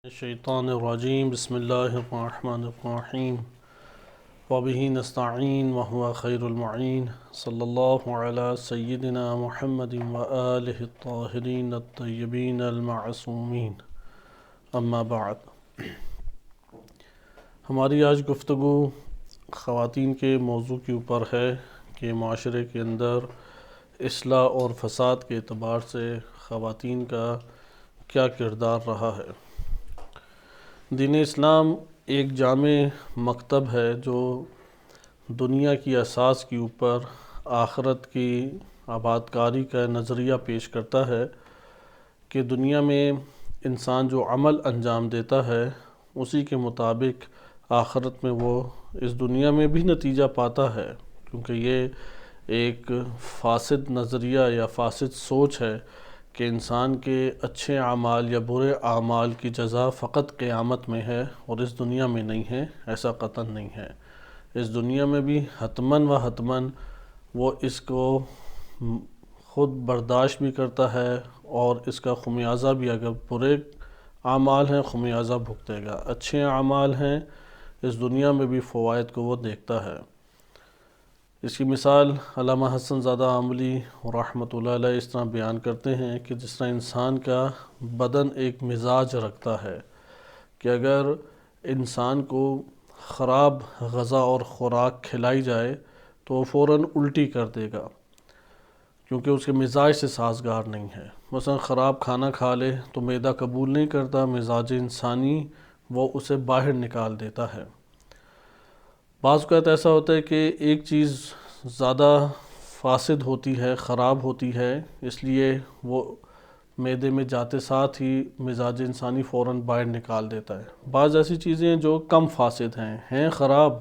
الشیطان الرجیم بسم اللہ الرحمن الرحیم وبہ نستعین وهو خیر المعین صلی اللہ علی سیدنا محمد وآلہ الطاہرین الطیبین المعصومین اما بعد۔ ہماری آج گفتگو خواتین کے موضوع کے اوپر ہے کہ معاشرے کے اندر اصلاح اور فساد کے اعتبار سے خواتین کا کیا کردار رہا ہے۔ دین اسلام ایک جامع مکتب ہے جو دنیا کی اساس کے اوپر آخرت کی آبادکاری کا نظریہ پیش کرتا ہے کہ دنیا میں انسان جو عمل انجام دیتا ہے اسی کے مطابق آخرت میں وہ اس دنیا میں بھی نتیجہ پاتا ہے، کیونکہ یہ ایک فاسد نظریہ یا فاسد سوچ ہے کہ انسان کے اچھے اعمال یا برے اعمال کی جزا فقط قیامت میں ہے اور اس دنیا میں نہیں ہے۔ ایسا قطعاً نہیں ہے، اس دنیا میں بھی حتماً و حتماً وہ اس کو خود برداشت بھی کرتا ہے اور اس کا خمیازہ بھی، اگر برے اعمال ہیں خمیازہ بھگتے گا، اچھے اعمال ہیں اس دنیا میں بھی فوائد کو وہ دیکھتا ہے۔ اس کی مثال علامہ حسن زادہ آملی رحمۃ اللہ علیہ اس طرح بیان کرتے ہیں کہ جس طرح انسان کا بدن ایک مزاج رکھتا ہے کہ اگر انسان کو خراب غذا اور خوراک کھلائی جائے تو وہ فوراً الٹی کر دے گا، کیونکہ اس کے مزاج سے سازگار نہیں ہے۔ مثلا خراب کھانا کھا لے تو معدہ قبول نہیں کرتا، مزاج انسانی وہ اسے باہر نکال دیتا ہے۔ بعض اوقات ایسا ہوتا ہے کہ ایک چیز زیادہ فاسد ہوتی ہے، خراب ہوتی ہے، اس لیے وہ معدے میں جاتے ساتھ ہی مزاج انسانی فوراً باہر نکال دیتا ہے۔ بعض ایسی چیزیں جو کم فاسد ہیں خراب،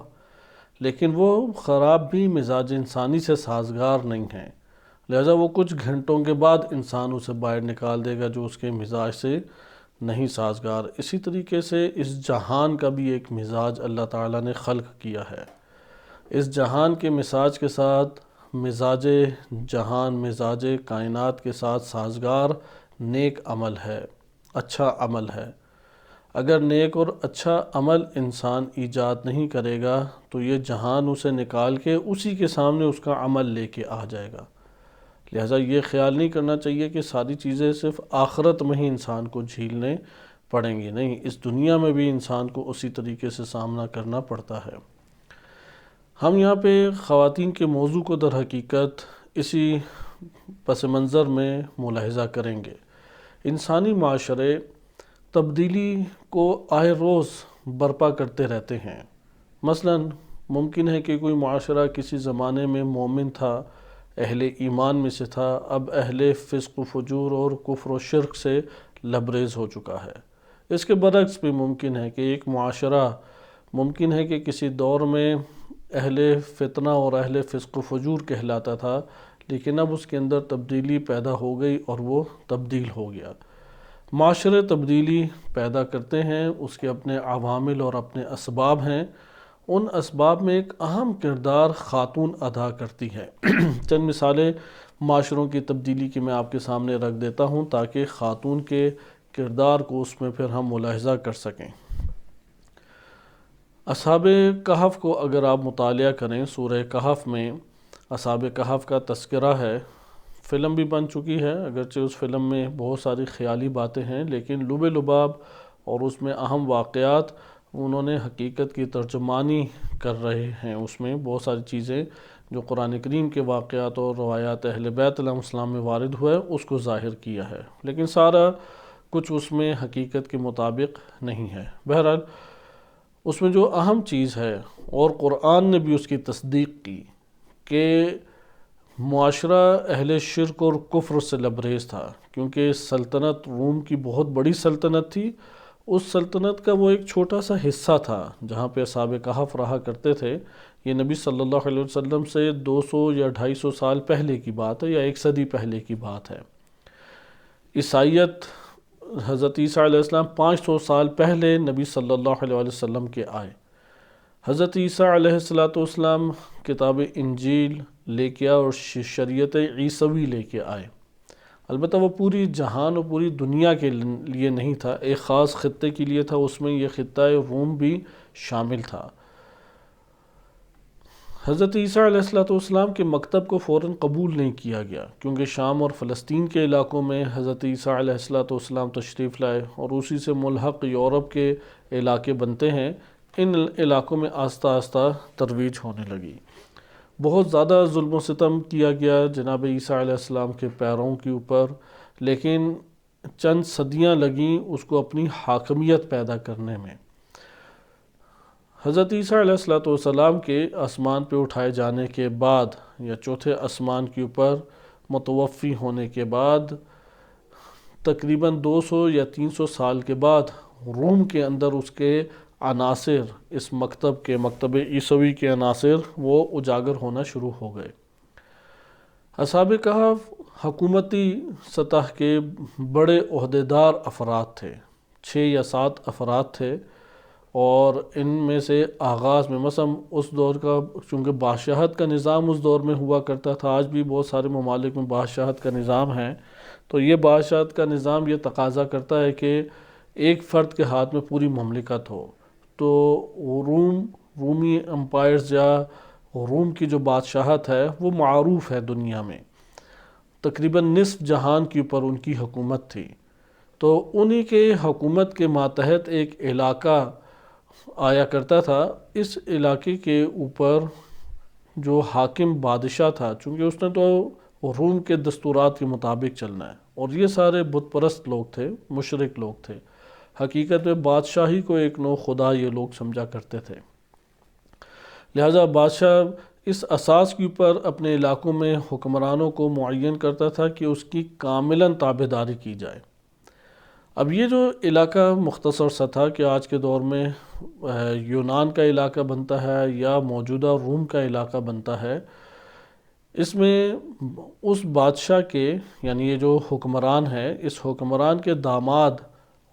لیکن وہ خراب بھی مزاج انسانی سے سازگار نہیں ہیں، لہذا وہ کچھ گھنٹوں کے بعد انسان اسے باہر نکال دے گا جو اس کے مزاج سے نہیں سازگار۔ اسی طریقے سے اس جہان کا بھی ایک مزاج اللہ تعالیٰ نے خلق کیا ہے۔ اس جہان کے مزاج کے ساتھ مزاج جہان، مزاج کائنات کے ساتھ سازگار نیک عمل ہے، اچھا عمل ہے۔ اگر نیک اور اچھا عمل انسان ایجاد نہیں کرے گا تو یہ جہان اسے نکال کے اسی کے سامنے اس کا عمل لے کے آ جائے گا۔ لہٰذا یہ خیال نہیں کرنا چاہیے کہ ساری چیزیں صرف آخرت میں ہی انسان کو جھیلنے پڑیں گی، نہیں، اس دنیا میں بھی انسان کو اسی طریقے سے سامنا کرنا پڑتا ہے۔ ہم یہاں پہ خواتین کے موضوع کو در حقیقت اسی پس منظر میں ملاحظہ کریں گے۔ انسانی معاشرے تبدیلی کو آئے روز برپا کرتے رہتے ہیں۔ مثلاً ممکن ہے کہ کوئی معاشرہ کسی زمانے میں مومن تھا، اہل ایمان میں سے تھا، اب اہل فسق و فجور اور کفر و شرک سے لبریز ہو چکا ہے۔ اس کے برعکس بھی ممکن ہے کہ ایک معاشرہ ممکن ہے کہ کسی دور میں اہل فتنہ اور اہل فسق و فجور کہلاتا تھا، لیکن اب اس کے اندر تبدیلی پیدا ہو گئی اور وہ تبدیل ہو گیا۔ معاشرے تبدیلی پیدا کرتے ہیں، اس کے اپنے عوامل اور اپنے اسباب ہیں۔ ان اسباب میں ایک اہم کردار خاتون ادا کرتی ہے۔ چند مثالیں معاشروں کی تبدیلی کی میں آپ کے سامنے رکھ دیتا ہوں تاکہ خاتون کے کردار کو اس میں پھر ہم ملاحظہ کر سکیں۔ اصحاب کہف کو اگر آپ مطالعہ کریں، سورہ کہف میں اصحاب کہف کا تذکرہ ہے، فلم بھی بن چکی ہے، اگرچہ اس فلم میں بہت ساری خیالی باتیں ہیں، لیکن لب لباب اور اس میں اہم واقعات انہوں نے حقیقت کی ترجمانی کر رہے ہیں۔ اس میں بہت ساری چیزیں جو قرآن کریم کے واقعات اور روایات اہل بیت علیہ السلام میں وارد ہوا ہے اس کو ظاہر کیا ہے، لیکن سارا کچھ اس میں حقیقت کے مطابق نہیں ہے۔ بہرحال اس میں جو اہم چیز ہے، اور قرآن نے بھی اس کی تصدیق کی، کہ معاشرہ اہل شرک اور کفر سے لبریز تھا، کیونکہ سلطنت روم کی بہت بڑی سلطنت تھی، اس سلطنت کا وہ ایک چھوٹا سا حصہ تھا جہاں پہ اصحاب کہف رہا کرتے تھے۔ یہ نبی صلی اللہ علیہ وسلم سے 200 یا 250 سال پہلے کی بات ہے، یا ایک صدی پہلے کی بات ہے۔ عیسائیت، حضرت عیسیٰ علیہ السلام 500 سال پہلے نبی صلی اللہ علیہ وسلم کے آئے۔ حضرت عیسیٰ علیہ السلام کتاب انجیل لے کے آئے اور شریعت عیسوی لے کے آئے۔ البتہ وہ پوری جہان اور پوری دنیا کے لیے نہیں تھا، ایک خاص خطے کے لیے تھا، اس میں یہ خطہ روم بھی شامل تھا۔ حضرت عیسیٰ علیہ السلام کے مکتب کو فوراً قبول نہیں کیا گیا، کیونکہ شام اور فلسطین کے علاقوں میں حضرت عیسیٰ علیہ السلام تشریف لائے اور اسی سے ملحق یورپ کے علاقے بنتے ہیں۔ ان علاقوں میں آہستہ آہستہ ترویج ہونے لگی۔ بہت زیادہ ظلم و ستم کیا گیا جناب عیسیٰ علیہ السلام کے پیروں کے اوپر، لیکن چند صدیاں لگیں اس کو اپنی حاکمیت پیدا کرنے میں۔ حضرت عیسیٰ علیہ السلام کے آسمان پہ اٹھائے جانے کے بعد یا چوتھے آسمان کے اوپر متوفی ہونے کے بعد تقریباً 200 یا 300 سال کے بعد روم کے اندر اس کے عناصر، اس مکتب عیسوی کے عناصر وہ اجاگر ہونا شروع ہو گئے۔ اصحاب کہف حکومتی سطح کے بڑے عہدیدار افراد تھے، 6 یا 7 افراد تھے، اور ان میں سے آغاز میں مثلا اس دور کا، چونکہ بادشاہت کا نظام اس دور میں ہوا کرتا تھا، آج بھی بہت سارے ممالک میں بادشاہت کا نظام ہے، تو یہ بادشاہت کا نظام یہ تقاضا کرتا ہے کہ ایک فرد کے ہاتھ میں پوری مملکت ہو۔ تو رومی امپائرز یا روم کی جو بادشاہت ہے وہ معروف ہے دنیا میں، تقریباً نصف جہان کے اوپر ان کی حکومت تھی۔ تو انہی کے حکومت کے ماتحت ایک علاقہ آیا کرتا تھا۔ اس علاقے کے اوپر جو حاکم بادشاہ تھا، چونکہ اس نے تو روم کے دستورات کے مطابق چلنا ہے، اور یہ سارے بت پرست لوگ تھے، مشرک لوگ تھے، حقیقت میں بادشاہی کو ایک نوع خدا یہ لوگ سمجھا کرتے تھے۔ لہٰذا بادشاہ اس اساس کے اوپر اپنے علاقوں میں حکمرانوں کو معین کرتا تھا کہ اس کی کاملاً تابعداری کی جائے۔ اب یہ جو علاقہ مختصر سا تھا کہ آج کے دور میں یونان کا علاقہ بنتا ہے یا موجودہ روم کا علاقہ بنتا ہے، اس میں اس بادشاہ کے، یعنی یہ جو حکمران ہے، اس حکمران کے داماد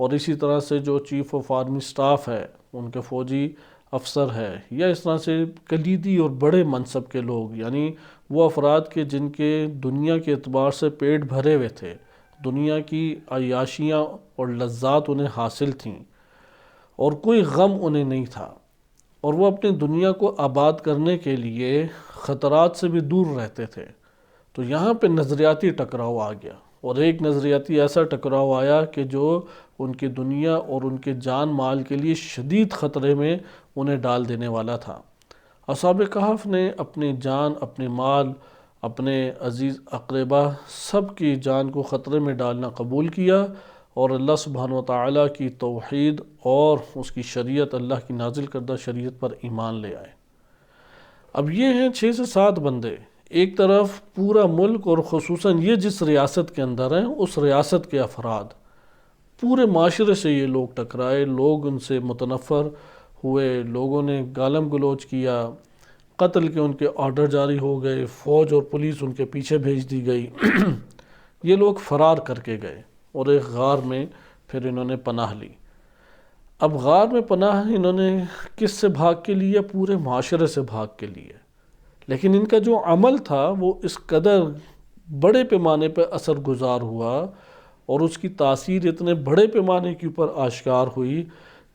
اور اسی طرح سے جو چیف آف آرمی سٹاف ہے، ان کے فوجی افسر ہے، یا اس طرح سے کلیدی اور بڑے منصب کے لوگ، یعنی وہ افراد کے جن کے دنیا کے اعتبار سے پیٹ بھرے ہوئے تھے، دنیا کی عیاشیاں اور لذات انہیں حاصل تھیں اور کوئی غم انہیں نہیں تھا، اور وہ اپنی دنیا کو آباد کرنے کے لیے خطرات سے بھی دور رہتے تھے۔ تو یہاں پہ نظریاتی ٹکراؤ آ گیا، اور ایک نظریاتی ایسا ٹکراؤ آیا کہ جو ان کی دنیا اور ان کے جان مال کے لیے شدید خطرے میں انہیں ڈال دینے والا تھا۔ اصحاب کہف نے اپنی جان، اپنے مال، اپنے عزیز اقربا سب کی جان کو خطرے میں ڈالنا قبول کیا، اور اللہ سبحانہ وتعالیٰ کی توحید اور اس کی شریعت، اللہ کی نازل کردہ شریعت پر ایمان لے آئے۔ اب یہ ہیں 6 سے 7 بندے، ایک طرف پورا ملک، اور خصوصاً یہ جس ریاست کے اندر ہیں اس ریاست کے افراد، پورے معاشرے سے یہ لوگ ٹکرائے، لوگ ان سے متنفر ہوئے، لوگوں نے گالم گلوچ کیا، قتل کے ان کے آرڈر جاری ہو گئے، فوج اور پولیس ان کے پیچھے بھیج دی گئی۔ یہ لوگ فرار کر کے گئے اور ایک غار میں پھر انہوں نے پناہ لی۔ اب غار میں پناہ انہوں نے کس سے بھاگ کے لیا؟ پورے معاشرے سے بھاگ کے لیے، لیکن ان کا جو عمل تھا وہ اس قدر بڑے پیمانے پہ اثر گزار ہوا اور اس کی تاثیر اتنے بڑے پیمانے کے اوپر آشکار ہوئی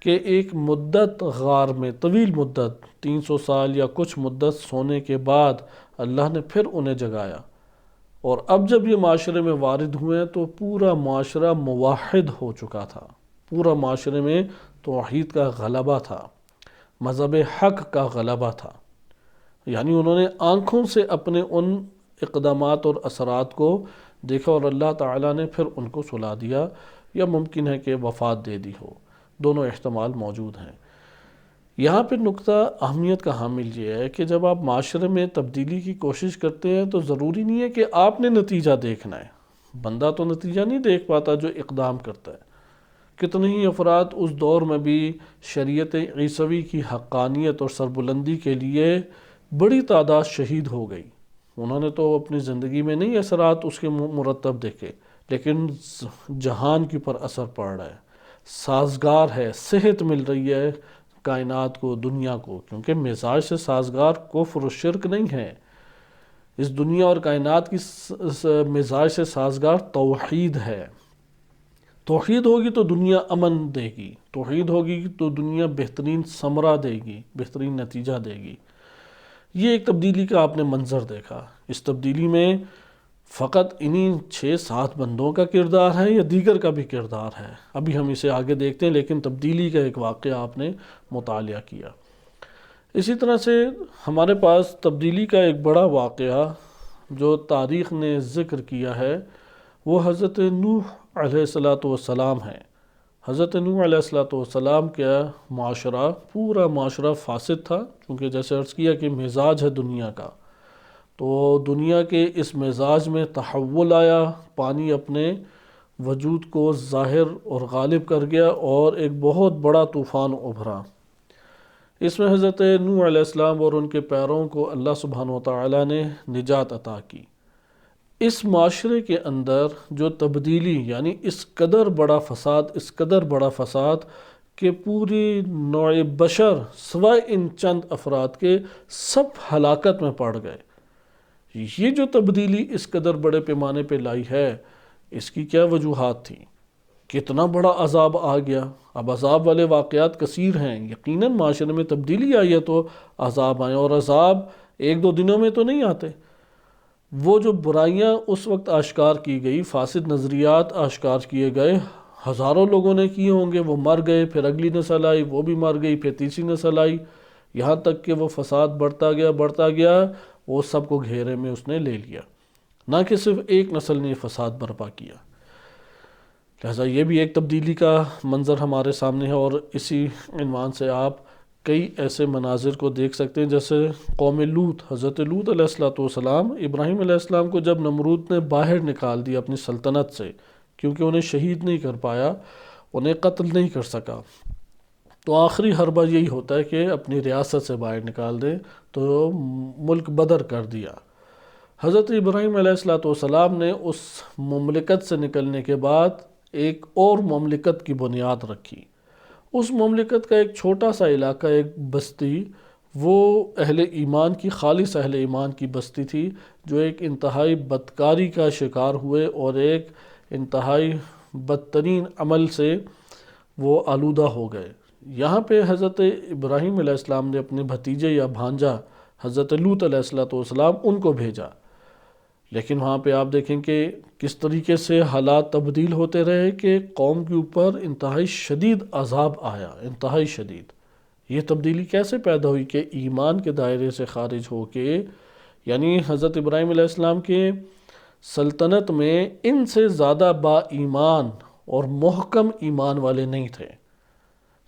کہ ایک مدت غار میں، طویل مدت 300 سال یا کچھ مدت سونے کے بعد اللہ نے پھر انہیں جگایا، اور اب جب یہ معاشرے میں وارد ہوئے تو پورا معاشرہ موحد ہو چکا تھا، پورا معاشرے میں توحید کا غلبہ تھا، مذہب حق کا غلبہ تھا۔ یعنی انہوں نے آنکھوں سے اپنے ان اقدامات اور اثرات کو دیکھا، اور اللہ تعالیٰ نے پھر ان کو سلا دیا، یا ممکن ہے کہ وفات دے دی ہو، دونوں احتمال موجود ہیں۔ یہاں پہ نقطہ اہمیت کا حامل یہ ہے کہ جب آپ معاشرے میں تبدیلی کی کوشش کرتے ہیں تو ضروری نہیں ہے کہ آپ نے نتیجہ دیکھنا ہے، بندہ تو نتیجہ نہیں دیکھ پاتا جو اقدام کرتا ہے۔ کتنے ہی افراد اس دور میں بھی شریعت عیسوی کی حقانیت اور سربلندی کے لیے بڑی تعداد شہید ہو گئی، انہوں نے تو اپنی زندگی میں نہیں اثرات اس کے مرتب دیکھے، لیکن جہان کے اوپر اثر پڑ رہا ہے، سازگار ہے، صحت مل رہی ہے کائنات کو، دنیا کو، کیونکہ مزاج سے سازگار کفر و شرک نہیں ہے، اس دنیا اور کائنات کی مزاج سے سازگار توحید ہے۔ توحید ہوگی تو دنیا امن دے گی، توحید ہوگی تو دنیا بہترین ثمرہ دے گی، بہترین نتیجہ دے گی۔ یہ ایک تبدیلی کا آپ نے منظر دیکھا۔ اس تبدیلی میں فقط انہی 6-7 بندوں کا کردار ہے یا دیگر کا بھی کردار ہے، ابھی ہم اسے آگے دیکھتے ہیں، لیکن تبدیلی کا ایک واقعہ آپ نے مطالعہ کیا۔ اسی طرح سے ہمارے پاس تبدیلی کا ایک بڑا واقعہ جو تاریخ نے ذکر کیا ہے وہ حضرت نوح علیہ السلام ہے۔ حضرت نوح علیہ السلام کا معاشرہ، پورا معاشرہ فاسد تھا، کیونکہ جیسے عرض کیا کہ مزاج ہے دنیا کا، تو دنیا کے اس مزاج میں تحول آیا، پانی اپنے وجود کو ظاہر اور غالب کر گیا اور ایک بہت بڑا طوفان ابھرا۔ اس میں حضرت نوح علیہ السلام اور ان کے پیروں کو اللہ سبحانہ وتعالی نے نجات عطا کی۔ اس معاشرے کے اندر جو تبدیلی، یعنی اس قدر بڑا فساد کہ پوری نوع بشر سوائے ان چند افراد کے سب ہلاکت میں پڑ گئے۔ یہ جو تبدیلی اس قدر بڑے پیمانے پہ لائی ہے، اس کی کیا وجوہات تھیں؟ کتنا بڑا عذاب آ گیا۔ اب عذاب والے واقعات کثیر ہیں، یقیناً معاشرے میں تبدیلی آئی ہے تو عذاب آئیں، اور عذاب 1-2 دنوں میں تو نہیں آتے۔ وہ جو برائیاں اس وقت آشکار کی گئی، فاسد نظریات آشکار کیے گئے، ہزاروں لوگوں نے کیے ہوں گے، وہ مر گئے، پھر اگلی نسل آئی، وہ بھی مر گئی، پھر تیسری نسل آئی، یہاں تک کہ وہ فساد بڑھتا گیا، وہ سب کو گھیرے میں اس نے لے لیا۔ نہ کہ صرف ایک نسل نے فساد برپا کیا۔ لہٰذا یہ بھی ایک تبدیلی کا منظر ہمارے سامنے ہے، اور اسی عنوان سے آپ کئی ایسے مناظر کو دیکھ سکتے ہیں، جیسے قوم لوط، حضرت لوط علیہ السلام، ابراہیم علیہ السلام کو جب نمرود نے باہر نکال دیا اپنی سلطنت سے، کیونکہ انہیں شہید نہیں کر پایا، انہیں قتل نہیں کر سکا، تو آخری حربہ یہی ہوتا ہے کہ اپنی ریاست سے باہر نکال دے، تو ملک بدر کر دیا۔ حضرت ابراہیم علیہ السلام نے اس مملکت سے نکلنے کے بعد ایک اور مملکت کی بنیاد رکھی۔ اس مملکت کا ایک چھوٹا سا علاقہ، ایک بستی، وہ اہل ایمان کی، خالص اہل ایمان کی بستی تھی، جو ایک انتہائی بدکاری کا شکار ہوئے اور ایک انتہائی بدترین عمل سے وہ آلودہ ہو گئے۔ یہاں پہ حضرت ابراہیم علیہ السلام نے اپنے بھتیجے یا بھانجا حضرت لوط علیہ السلام ان کو بھیجا، لیکن وہاں پہ آپ دیکھیں کہ کس طریقے سے حالات تبدیل ہوتے رہے کہ قوم کے اوپر انتہائی شدید عذاب آیا، انتہائی شدید۔ یہ تبدیلی کیسے پیدا ہوئی کہ ایمان کے دائرے سے خارج ہو کے، یعنی حضرت ابراہیم علیہ السلام کے سلطنت میں ان سے زیادہ با ایمان اور محکم ایمان والے نہیں تھے،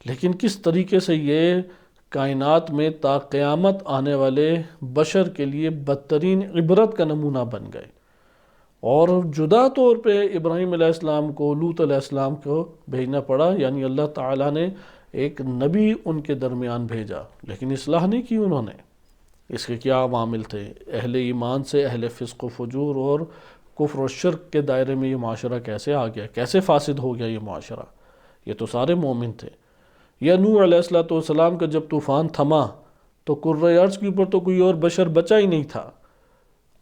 لیکن کس طریقے سے یہ کائنات میں تا قیامت آنے والے بشر کے لیے بدترین عبرت کا نمونہ بن گئے۔ اور جدا طور پہ ابراہیم علیہ السلام کو، لوط علیہ السلام کو بھیجنا پڑا، یعنی اللہ تعالیٰ نے ایک نبی ان کے درمیان بھیجا، لیکن اصلاح نہیں کی انہوں نے۔ اس کے کیا عوامل تھے؟ اہل ایمان سے اہل فسق و فجور اور کفر و شرک کے دائرے میں یہ معاشرہ کیسے آ گیا، کیسے فاسد ہو گیا یہ معاشرہ؟ یہ تو سارے مومن تھے۔ یا نوح علیہ السلام کا جب طوفان تھما تو کرۂ ارض کے اوپر تو کوئی اور بشر بچا ہی نہیں تھا۔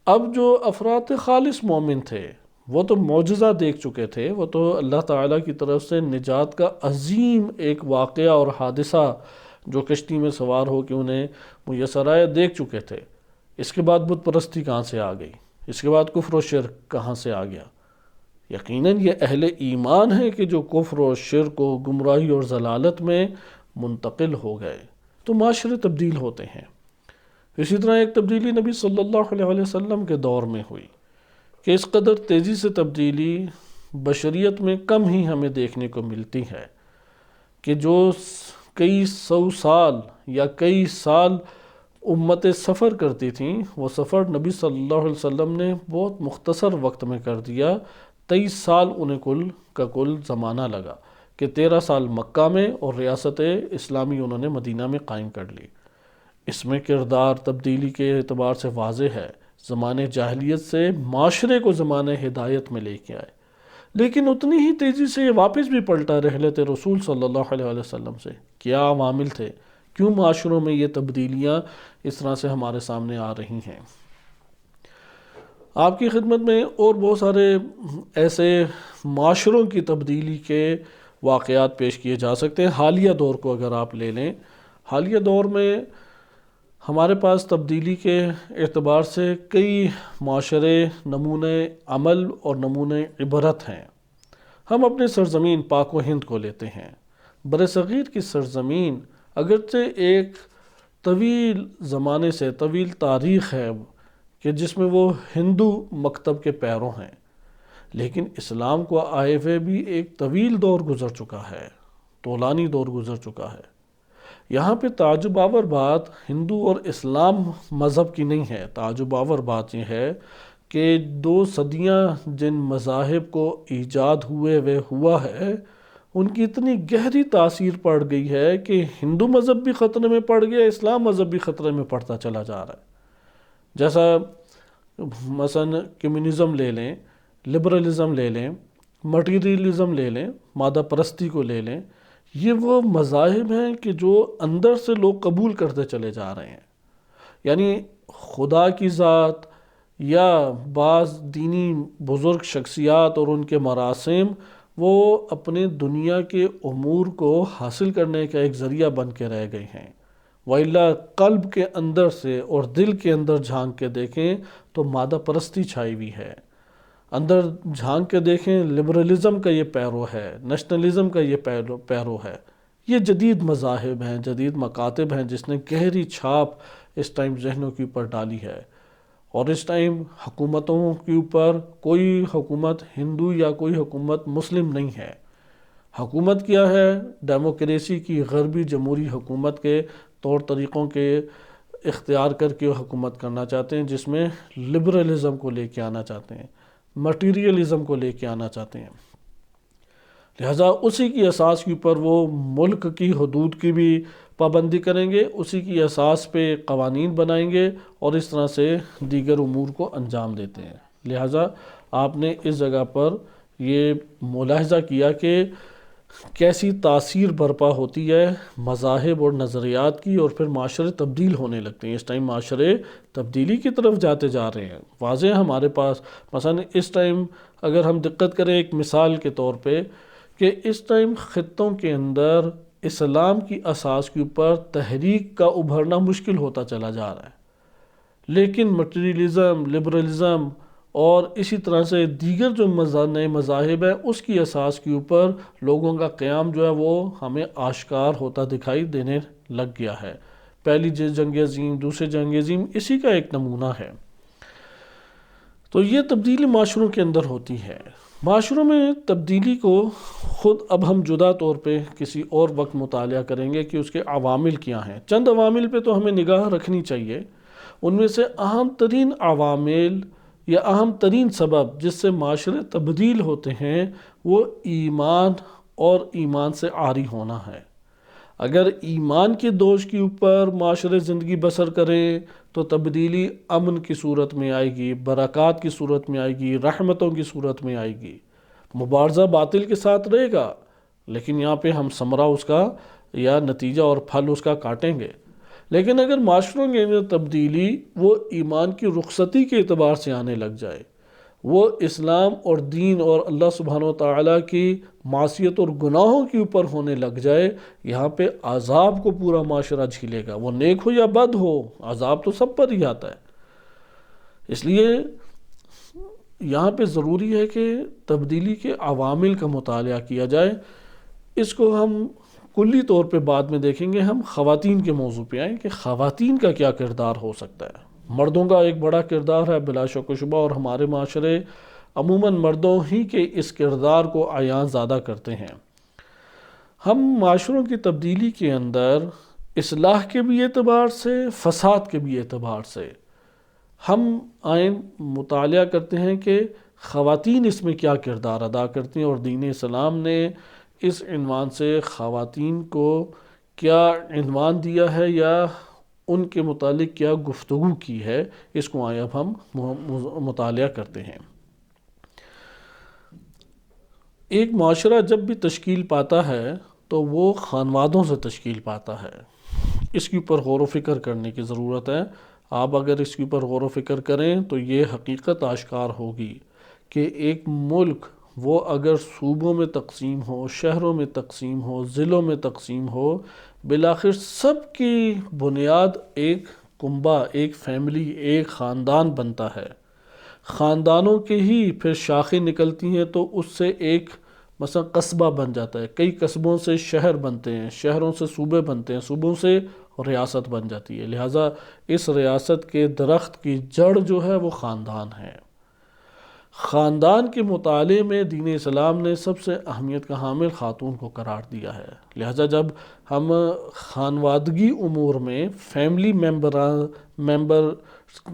اب جو افراد خالص مومن تھے وہ تو معجزہ دیکھ چکے تھے، وہ تو اللہ تعالیٰ کی طرف سے نجات کا عظیم ایک واقعہ اور حادثہ جو کشتی میں سوار ہو کے انہیں میسر آیا دیکھ چکے تھے۔ اس کے بعد بت پرستی کہاں سے آ گئی؟ اس کے بعد کفر و شرک کہاں سے آ گیا؟ یقیناً یہ اہل ایمان ہے کہ جو کفر و شرک و گمراہی اور ضلالت میں منتقل ہو گئے، تو معاشرے تبدیل ہوتے ہیں۔ اسی طرح ایک تبدیلی نبی صلی اللہ علیہ وسلم کے دور میں ہوئی کہ اس قدر تیزی سے تبدیلی بشریت میں کم ہی ہمیں دیکھنے کو ملتی ہے، کہ جو کئی سو سال یا کئی سال امتیں سفر کرتی تھیں، وہ سفر نبی صلی اللہ علیہ وسلم نے بہت مختصر وقت میں کر دیا۔ 23 سال انہیں کل زمانہ لگا کہ 13 سال مکہ میں اور ریاست اسلامی انہوں نے مدینہ میں قائم کر لی۔ اس میں کردار تبدیلی کے اعتبار سے واضح ہے، زمانے جاہلیت سے معاشرے کو زمانے ہدایت میں لے کے آئے، لیکن اتنی ہی تیزی سے یہ واپس بھی پلٹا رحلت رسول صلی اللہ علیہ وسلم سے۔ کیا عوامل تھے؟ کیوں معاشروں میں یہ تبدیلیاں اس طرح سے ہمارے سامنے آ رہی ہیں؟ آپ کی خدمت میں اور بہت سارے ایسے معاشروں کی تبدیلی کے واقعات پیش کیے جا سکتے ہیں۔ حالیہ دور کو اگر آپ لے لیں، حالیہ دور میں ہمارے پاس تبدیلی کے اعتبار سے کئی معاشرے نمونے عمل اور نمونے عبرت ہیں۔ ہم اپنے سرزمین پاک و ہند کو لیتے ہیں۔ برصغیر کی سرزمین اگرچہ ایک طویل زمانے سے طویل تاریخ ہے کہ جس میں وہ ہندو مکتب کے پیروں ہیں، لیکن اسلام کو آئے ہوئے بھی ایک طویل دور گزر چکا ہے، طولانی دور گزر چکا ہے۔ یہاں پہ تعجب آور بات ہندو اور اسلام مذہب کی نہیں ہے، تعجب آور بات یہ ہے کہ 2 صدیاں جن مذاہب کو ایجاد ہوئے ہوا ہے، ان کی اتنی گہری تاثیر پڑ گئی ہے کہ ہندو مذہب بھی خطرے میں پڑ گیا، اسلام مذہب بھی خطرے میں پڑتا چلا جا رہا ہے۔ جیسا مثلا کمیونزم لے لیں، لبرلزم لے لیں، مٹیریلزم لے لیں، مادہ پرستی کو لے لیں، یہ وہ مذاہب ہیں کہ جو اندر سے لوگ قبول کرتے چلے جا رہے ہیں۔ یعنی خدا کی ذات یا بعض دینی بزرگ شخصیات اور ان کے مراسم وہ اپنے دنیا کے امور کو حاصل کرنے کا ایک ذریعہ بن کے رہ گئے ہیں، وَإِلَّا قلب کے اندر سے اور دل کے اندر جھانک کے دیکھیں تو مادہ پرستی چھائی ہوئی ہے۔ اندر جھانک کے دیکھیں، لبرلزم کا یہ پیرو ہے، نیشنلزم کا یہ پیرو ہے۔ یہ جدید مذاہب ہیں، جدید مکاتب ہیں جس نے گہری چھاپ اس ٹائم ذہنوں کے اوپر ڈالی ہے، اور اس ٹائم حکومتوں کے اوپر کوئی حکومت ہندو یا کوئی حکومت مسلم نہیں ہے۔ حکومت کیا ہے؟ ڈیموکریسی کی غربی جمہوری حکومت کے طور طریقوں کے اختیار کر کے حکومت کرنا چاہتے ہیں، جس میں لبرلزم کو لے کے آنا چاہتے ہیں، مٹیریلزم کو لے کے آنا چاہتے ہیں۔ لہٰذا اسی کی اساس کے اوپر وہ ملک کی حدود کی بھی پابندی کریں گے، اسی کی اساس پہ قوانین بنائیں گے، اور اس طرح سے دیگر امور کو انجام دیتے ہیں۔ لہٰذا آپ نے اس جگہ پر یہ ملاحظہ کیا کہ کیسی تاثیر برپا ہوتی ہے مذاہب اور نظریات کی، اور پھر معاشرے تبدیل ہونے لگتے ہیں۔ اس ٹائم معاشرے تبدیلی کی طرف جاتے جا رہے ہیں۔ واضح ہمارے پاس مثلا اس ٹائم اگر ہم دقت کریں ایک مثال کے طور پہ کہ اس ٹائم خطوں کے اندر اسلام کی اساس کے اوپر تحریک کا ابھرنا مشکل ہوتا چلا جا رہا ہے، لیکن مٹیریلزم، لبرلزم اور اسی طرح سے دیگر جو نئے مذاہب ہیں اس کی اساس کے اوپر لوگوں کا قیام جو ہے وہ ہمیں آشکار ہوتا دکھائی دینے لگ گیا ہے۔ پہلی جنگ عظیم، دوسری جنگ عظیم اسی کا ایک نمونہ ہے۔ تو یہ تبدیلی معاشروں کے اندر ہوتی ہے۔ معاشروں میں تبدیلی کو خود اب ہم جدا طور پہ کسی اور وقت مطالعہ کریں گے کہ اس کے عوامل کیا ہیں۔ چند عوامل پہ تو ہمیں نگاہ رکھنی چاہیے۔ ان میں سے اہم ترین عوامل یا اہم ترین سبب جس سے معاشرے تبدیل ہوتے ہیں وہ ایمان اور ایمان سے عاری ہونا ہے۔ اگر ایمان کے دوش کے اوپر معاشرے زندگی بسر کریں تو تبدیلی امن کی صورت میں آئے گی، برکات کی صورت میں آئے گی، رحمتوں کی صورت میں آئے گی۔ مبارزہ باطل کے ساتھ رہے گا، لیکن یہاں پہ ہم ثمرہ اس کا یا نتیجہ اور پھل اس کا کاٹیں گے۔ لیکن اگر معاشروں کے اندر تبدیلی وہ ایمان کی رخصتی کے اعتبار سے آنے لگ جائے، وہ اسلام اور دین اور اللہ سبحانہ وتعالیٰ کی معصیت اور گناہوں کے اوپر ہونے لگ جائے، یہاں پہ عذاب کو پورا معاشرہ جھیلے گا، وہ نیک ہو یا بد ہو، عذاب تو سب پر ہی آتا ہے۔ اس لیے یہاں پہ ضروری ہے کہ تبدیلی کے عوامل کا مطالعہ کیا جائے۔ اس کو ہم کلی طور پہ بعد میں دیکھیں گے۔ ہم خواتین کے موضوع پہ آئیں کہ خواتین کا کیا کردار ہو سکتا ہے۔ مردوں کا ایک بڑا کردار ہے بلا شک و شبہ، اور ہمارے معاشرے عموماً مردوں ہی کے اس کردار کو عیاں زیادہ کرتے ہیں۔ ہم معاشروں کی تبدیلی کے اندر اصلاح کے بھی اعتبار سے، فساد کے بھی اعتبار سے ہم آئیں مطالعہ کرتے ہیں کہ خواتین اس میں کیا کردار ادا کرتی ہیں، اور دین اسلام نے اس عنوان سے خواتین کو کیا عنوان دیا ہے یا ان کے متعلق کیا گفتگو کی ہے، اس کو آئیں اب ہم مطالعہ کرتے ہیں۔ ایک معاشرہ جب بھی تشکیل پاتا ہے تو وہ خانوادوں سے تشکیل پاتا ہے۔ اس کے اوپر غور و فکر کرنے کی ضرورت ہے۔ آپ اگر اس کے اوپر غور و فکر کریں تو یہ حقیقت آشکار ہوگی کہ ایک ملک وہ اگر صوبوں میں تقسیم ہو، شہروں میں تقسیم ہو، ضلعوں میں تقسیم ہو، بالآخر سب کی بنیاد ایک کنبہ، ایک فیملی، ایک خاندان بنتا ہے۔ خاندانوں کے ہی پھر شاخیں نکلتی ہیں تو اس سے ایک مثلا قصبہ بن جاتا ہے، کئی قصبوں سے شہر بنتے ہیں، شہروں سے صوبے بنتے ہیں، صوبوں سے ریاست بن جاتی ہے۔ لہٰذا اس ریاست کے درخت کی جڑ جو ہے وہ خاندان ہے۔ خاندان کے مطالعے میں دین اسلام نے سب سے اہمیت کا حامل خاتون کو قرار دیا ہے۔ لہٰذا جب ہم خانوادگی امور میں فیملی ممبر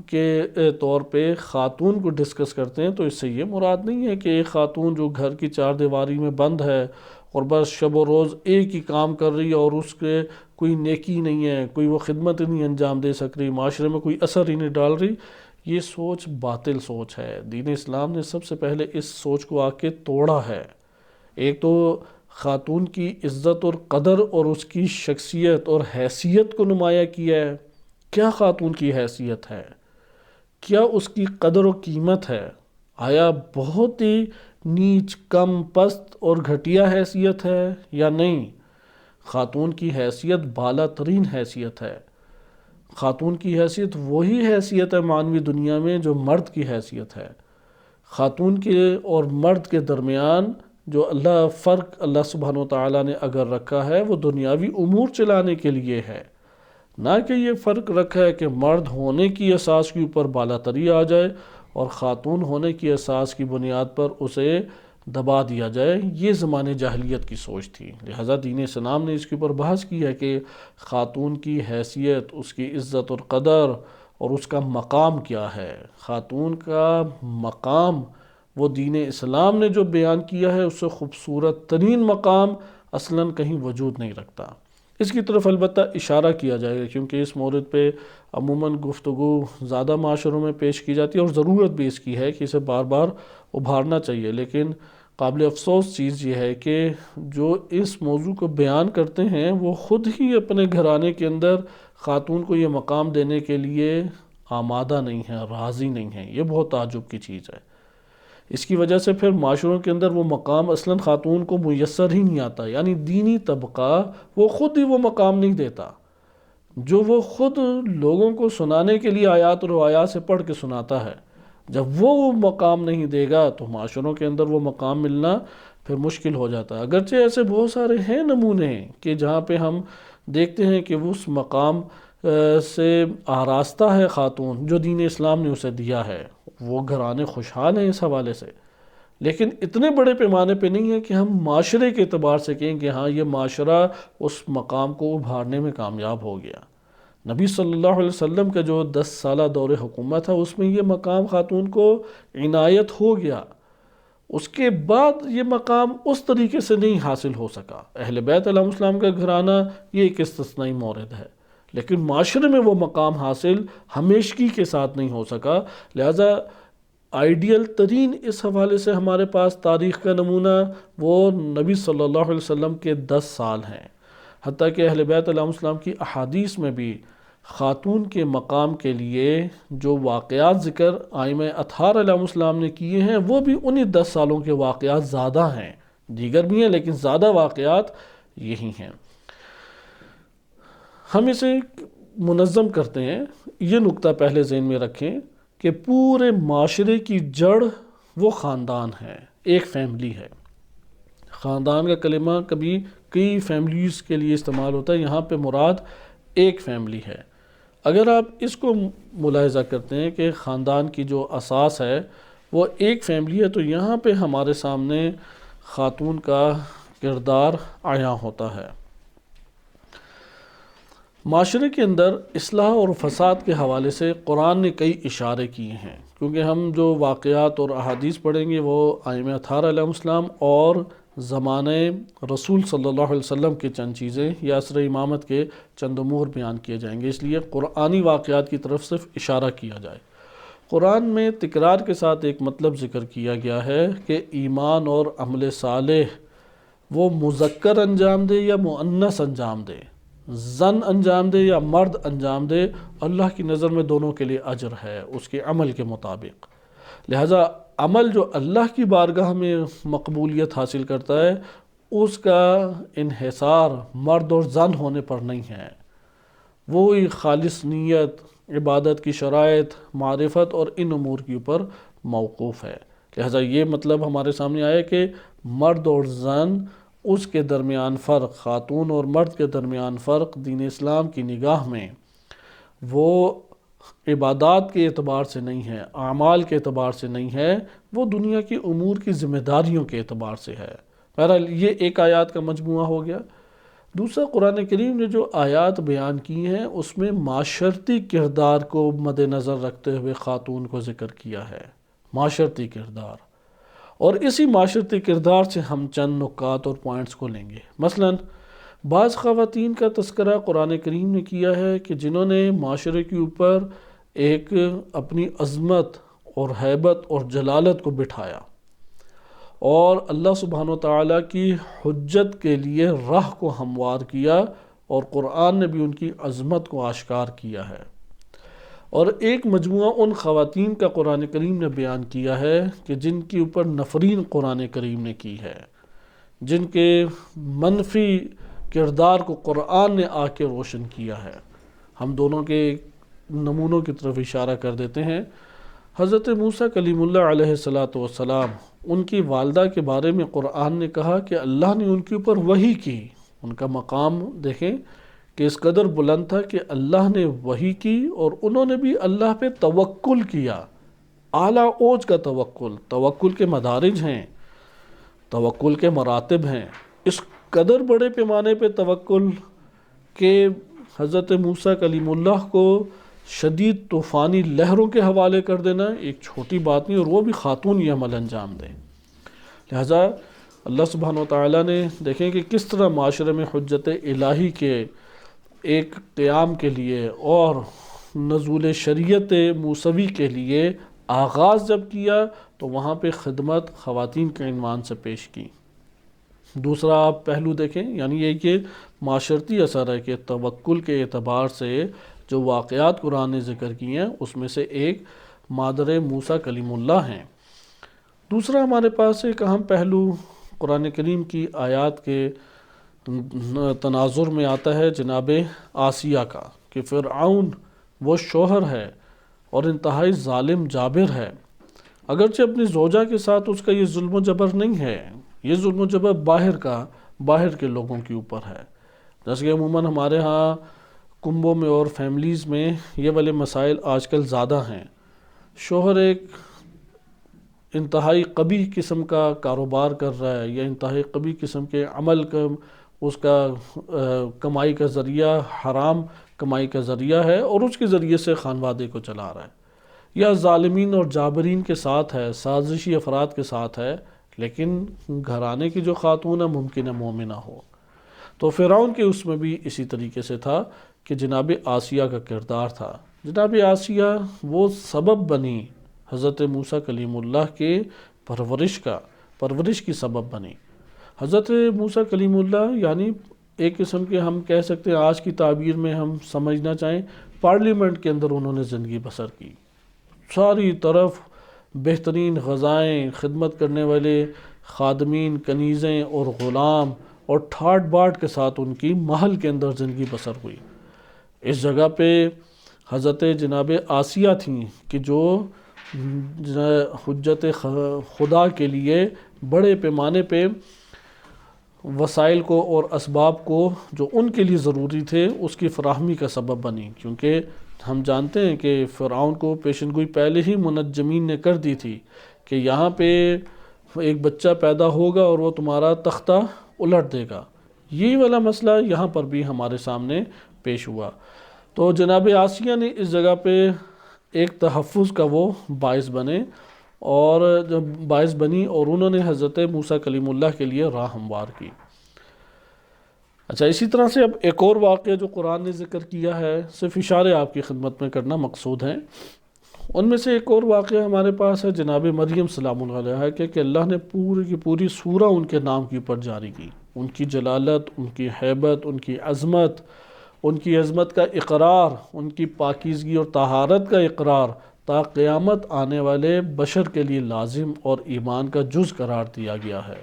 کے طور پہ خاتون کو ڈسکس کرتے ہیں تو اس سے یہ مراد نہیں ہے کہ ایک خاتون جو گھر کی چار دیواری میں بند ہے اور بس شب و روز ایک ہی کام کر رہی ہے اور اس کے کوئی نیکی نہیں ہے، کوئی وہ خدمت نہیں انجام دے سک رہی، معاشرے میں کوئی اثر ہی نہیں ڈال رہی، یہ سوچ باطل سوچ ہے۔ دین اسلام نے سب سے پہلے اس سوچ کو آ کے توڑا ہے۔ ایک تو خاتون کی عزت اور قدر اور اس کی شخصیت اور حیثیت کو نمایاں کیا ہے۔ کیا خاتون کی حیثیت ہے؟ کیا اس کی قدر و قیمت ہے؟ آیا بہت ہی نیچ، کم، پست اور گھٹیا حیثیت ہے یا نہیں؟ خاتون کی حیثیت بالا ترین حیثیت ہے۔ خاتون کی حیثیت وہی حیثیت ہے معنوی دنیا میں جو مرد کی حیثیت ہے۔ خاتون کے اور مرد کے درمیان جو فرق اللہ سبحانہ و تعالیٰ نے اگر رکھا ہے وہ دنیاوی امور چلانے کے لیے ہے، نہ کہ یہ فرق رکھا ہے کہ مرد ہونے کی اساس کے اوپر بالا تری آ جائے اور خاتون ہونے کی اساس کی بنیاد پر اسے دبا دیا جائے۔ یہ زمانے جاہلیت کی سوچ تھی۔ لہٰذا دین اسلام نے اس کے اوپر بحث کی ہے کہ خاتون کی حیثیت، اس کی عزت اور قدر اور اس کا مقام کیا ہے۔ خاتون کا مقام وہ دین اسلام نے جو بیان کیا ہے اس سے خوبصورت ترین مقام اصلاً کہیں وجود نہیں رکھتا۔ اس کی طرف البتہ اشارہ کیا جائے گا کیونکہ اس مورد پہ عموماً گفتگو زیادہ معاشروں میں پیش کی جاتی ہے اور ضرورت بھی اس کی ہے کہ اسے بار بار ابھارنا چاہیے، لیکن قابل افسوس چیز یہ ہے کہ جو اس موضوع کو بیان کرتے ہیں وہ خود ہی اپنے گھرانے کے اندر خاتون کو یہ مقام دینے کے لیے آمادہ نہیں ہیں، راضی نہیں ہیں۔ یہ بہت تعجب کی چیز ہے۔ اس کی وجہ سے پھر معاشروں کے اندر وہ مقام اصلاً خاتون کو میسر ہی نہیں آتا، یعنی دینی طبقہ وہ خود ہی وہ مقام نہیں دیتا جو وہ خود لوگوں کو سنانے کے لیے آیات و روایات سے پڑھ کے سناتا ہے۔ جب وہ مقام نہیں دے گا تو معاشروں کے اندر وہ مقام ملنا پھر مشکل ہو جاتا ہے۔ اگرچہ ایسے بہت سارے ہیں نمونے کہ جہاں پہ ہم دیکھتے ہیں کہ اس مقام سے آراستہ ہے خاتون جو دین اسلام نے اسے دیا ہے، وہ گھرانے خوشحال ہیں اس حوالے سے، لیکن اتنے بڑے پیمانے پہ نہیں ہے کہ ہم معاشرے کے اعتبار سے کہیں کہ ہاں یہ معاشرہ اس مقام کو ابھارنے میں کامیاب ہو گیا۔ نبی صلی اللہ علیہ وسلم کا جو 10 سالہ دور حکومت ہے اس میں یہ مقام خاتون کو عنایت ہو گیا، اس کے بعد یہ مقام اس طریقے سے نہیں حاصل ہو سکا۔ اہل بیت علیہ السلام کا گھرانہ یہ ایک استثنائی مورد ہے، لیکن معاشرے میں وہ مقام حاصل ہمیشگی کے ساتھ نہیں ہو سکا۔ لہٰذا آئیڈیل ترین اس حوالے سے ہمارے پاس تاریخ کا نمونہ وہ نبی صلی اللہ علیہ وسلم کے 10 سال ہیں، حتیٰ کہ اہل بیت علیہ السلام کی احادیث میں بھی خاتون کے مقام کے لیے جو واقعات ذکر ائمہ اطہار علیہ السلام نے کیے ہیں وہ بھی انہی 10 سالوں کے واقعات زیادہ ہیں، دیگر بھی ہیں لیکن زیادہ واقعات یہی ہیں۔ ہم اسے منظم کرتے ہیں، یہ نقطہ پہلے ذہن میں رکھیں کہ پورے معاشرے کی جڑ وہ خاندان ہے، ایک فیملی ہے۔ خاندان کا کلمہ کبھی کئی فیملیز کے لیے استعمال ہوتا ہے، یہاں پہ مراد ایک فیملی ہے۔ اگر آپ اس کو ملاحظہ کرتے ہیں کہ خاندان کی جو اساس ہے وہ ایک فیملی ہے تو یہاں پہ ہمارے سامنے خاتون کا کردار عیاں ہوتا ہے۔ معاشرے کے اندر اصلاح اور فساد کے حوالے سے قرآن نے کئی اشارے کیے ہیں، کیونکہ ہم جو واقعات اور احادیث پڑھیں گے وہ ائمہ اطہار علیہ السلام اور زمانے رسول صلی اللہ علیہ وسلم کے چند چیزیں یا عصر امامت کے چند امور بیان کیے جائیں گے، اس لیے قرآنی واقعات کی طرف صرف اشارہ کیا جائے۔ قرآن میں تکرار کے ساتھ ایک مطلب ذکر کیا گیا ہے کہ ایمان اور عمل صالح وہ مذکر انجام دے یا مؤنث انجام دے، زن انجام دے یا مرد انجام دے، اللہ کی نظر میں دونوں کے لیے اجر ہے اس کے عمل کے مطابق۔ لہٰذا عمل جو اللہ کی بارگاہ میں مقبولیت حاصل کرتا ہے اس کا انحصار مرد اور زن ہونے پر نہیں ہے، وہ ایک خالص نیت، عبادت کی شرائط، معرفت اور ان امور کے اوپر موقوف ہے۔ لہٰذا یہ مطلب ہمارے سامنے آیا کہ مرد اور زن اس کے درمیان فرق، خاتون اور مرد کے درمیان فرق دین اسلام کی نگاہ میں وہ عبادات کے اعتبار سے نہیں ہے، اعمال کے اعتبار سے نہیں ہے، وہ دنیا کی امور کی ذمہ داریوں کے اعتبار سے ہے۔ بہرحال یہ ایک آیات کا مجموعہ ہو گیا۔ دوسرا، قرآن کریم نے جو آیات بیان کی ہیں اس میں معاشرتی کردار کو مد نظر رکھتے ہوئے خاتون کو ذکر کیا ہے، معاشرتی کردار، اور اسی معاشرتی کردار سے ہم چند نکات اور پوائنٹس کو لیں گے۔ مثلاً بعض خواتین کا تذکرہ قرآن کریم نے کیا ہے کہ جنہوں نے معاشرے کے اوپر ایک اپنی عظمت اور ہیبت اور جلالت کو بٹھایا اور اللہ سبحانہ و تعالیٰ کی حجت کے لیے راہ کو ہموار کیا، اور قرآن نے بھی ان کی عظمت کو آشکار کیا ہے۔ اور ایک مجموعہ ان خواتین کا قرآن کریم نے بیان کیا ہے کہ جن کے اوپر نفرین قرآن کریم نے کی ہے، جن کے منفی کردار کو قرآن نے آ کے روشن کیا ہے۔ ہم دونوں کے نمونوں کی طرف اشارہ کر دیتے ہیں۔ حضرت موسیٰ کلیم اللہ علیہ السلام، ان کی والدہ کے بارے میں قرآن نے کہا کہ اللہ نے ان کے اوپر وحی کی۔ ان کا مقام دیکھیں کہ اس قدر بلند تھا کہ اللہ نے وحی کی اور انہوں نے بھی اللہ پہ توکل کیا، اعلیٰ اوج کا توکل۔ توکل کے مدارج ہیں، توکل کے مراتب ہیں، اس قدر بڑے پیمانے پہ توکل کہ حضرت موسیٰ کلیم اللہ کو شدید طوفانی لہروں کے حوالے کر دینا ایک چھوٹی بات نہیں، اور وہ بھی خاتون یہ عمل انجام دیں۔ لہٰذا اللہ سبحانہ و تعالیٰ نے دیکھیں کہ کس طرح معاشرے میں حجت الہی کے ایک قیام کے لیے اور نزول شریعت موسوی کے لیے آغاز جب کیا تو وہاں پہ خدمت خواتین کے عنوان سے پیش کی۔ دوسرا آپ پہلو دیکھیں، یعنی یہ کہ معاشرتی اثر ہے کہ توکل کے اعتبار سے جو واقعات قرآن نے ذکر کیے ہیں اس میں سے ایک مادر موسیٰ کلیم اللہ ہیں۔ دوسرا ہمارے پاس ایک اہم پہلو قرآن کریم کی آیات کے تناظر میں آتا ہے جناب آسیہ کا، کہ فرعون وہ شوہر ہے اور انتہائی ظالم جابر ہے، اگرچہ اپنی زوجہ کے ساتھ اس کا یہ ظلم و جبر نہیں ہے، یہ ظلم و جبر باہر کے لوگوں کے اوپر ہے۔ جیسے کہ عموماً ہمارے ہاں کنبوں میں اور فیملیز میں یہ والے مسائل آج کل زیادہ ہیں۔ شوہر ایک انتہائی قبیح قسم کا کاروبار کر رہا ہے یا انتہائی قبیح قسم کے عمل کا اس کا کمائی کا ذریعہ حرام کمائی کا ذریعہ ہے اور اس کے ذریعے سے خانوادے کو چلا رہا ہے، یا ظالمین اور جابرین کے ساتھ ہے، سازشی افراد کے ساتھ ہے، لیکن گھرانے کی جو خاتون ہے ممکن ہے مومنہ ہو۔ تو فرعون کے اس میں بھی اسی طریقے سے تھا کہ جناب آسیہ کا کردار تھا۔ جناب آسیہ وہ سبب بنی حضرت موسیٰ کلیم اللہ کے پرورش کی سبب بنی۔ حضرت موسیٰ کلیم اللہ یعنی ایک قسم کے ہم کہہ سکتے ہیں، آج کی تعبیر میں ہم سمجھنا چاہیں، پارلیمنٹ کے اندر انہوں نے زندگی بسر کی۔ ساری طرف بہترین غذائیں، خدمت کرنے والے خادمین، کنیزیں اور غلام اور ٹھاٹ باٹ کے ساتھ ان کی محل کے اندر زندگی بسر ہوئی۔ اس جگہ پہ حضرت جناب آسیہ تھیں کہ جو حجت خدا کے لیے بڑے پیمانے پہ وسائل کو اور اسباب کو جو ان کے لیے ضروری تھے اس کی فراہمی کا سبب بنی، کیونکہ ہم جانتے ہیں کہ فرعون کو پیشن گوئی پہلے ہی منجمین نے کر دی تھی کہ یہاں پہ ایک بچہ پیدا ہوگا اور وہ تمہارا تختہ الٹ دے گا۔ یہی والا مسئلہ یہاں پر بھی ہمارے سامنے پیش ہوا۔ تو جناب آسیہ نے اس جگہ پہ ایک تحفظ کا وہ باعث بنے اور جب باعث بنی اور انہوں نے حضرت موسیٰ کلیم اللہ کے لیے راہ ہموار کی۔ اچھا، اسی طرح سے اب ایک اور واقعہ جو قرآن نے ذکر کیا ہے، صرف اشارے آپ کی خدمت میں کرنا مقصود ہیں، ان میں سے ایک اور واقعہ ہمارے پاس ہے جناب مریم سلام اللہ علیہا کہ اللہ نے پوری کی پوری سورہ ان کے نام کے اوپر جاری کی۔ ان کی جلالت، ان کی ہیبت، ان کی عظمت ان کی عظمت کا اقرار، ان کی پاکیزگی اور طہارت کا اقرار تا قیامت آنے والے بشر کے لیے لازم اور ایمان کا جز قرار دیا گیا ہے۔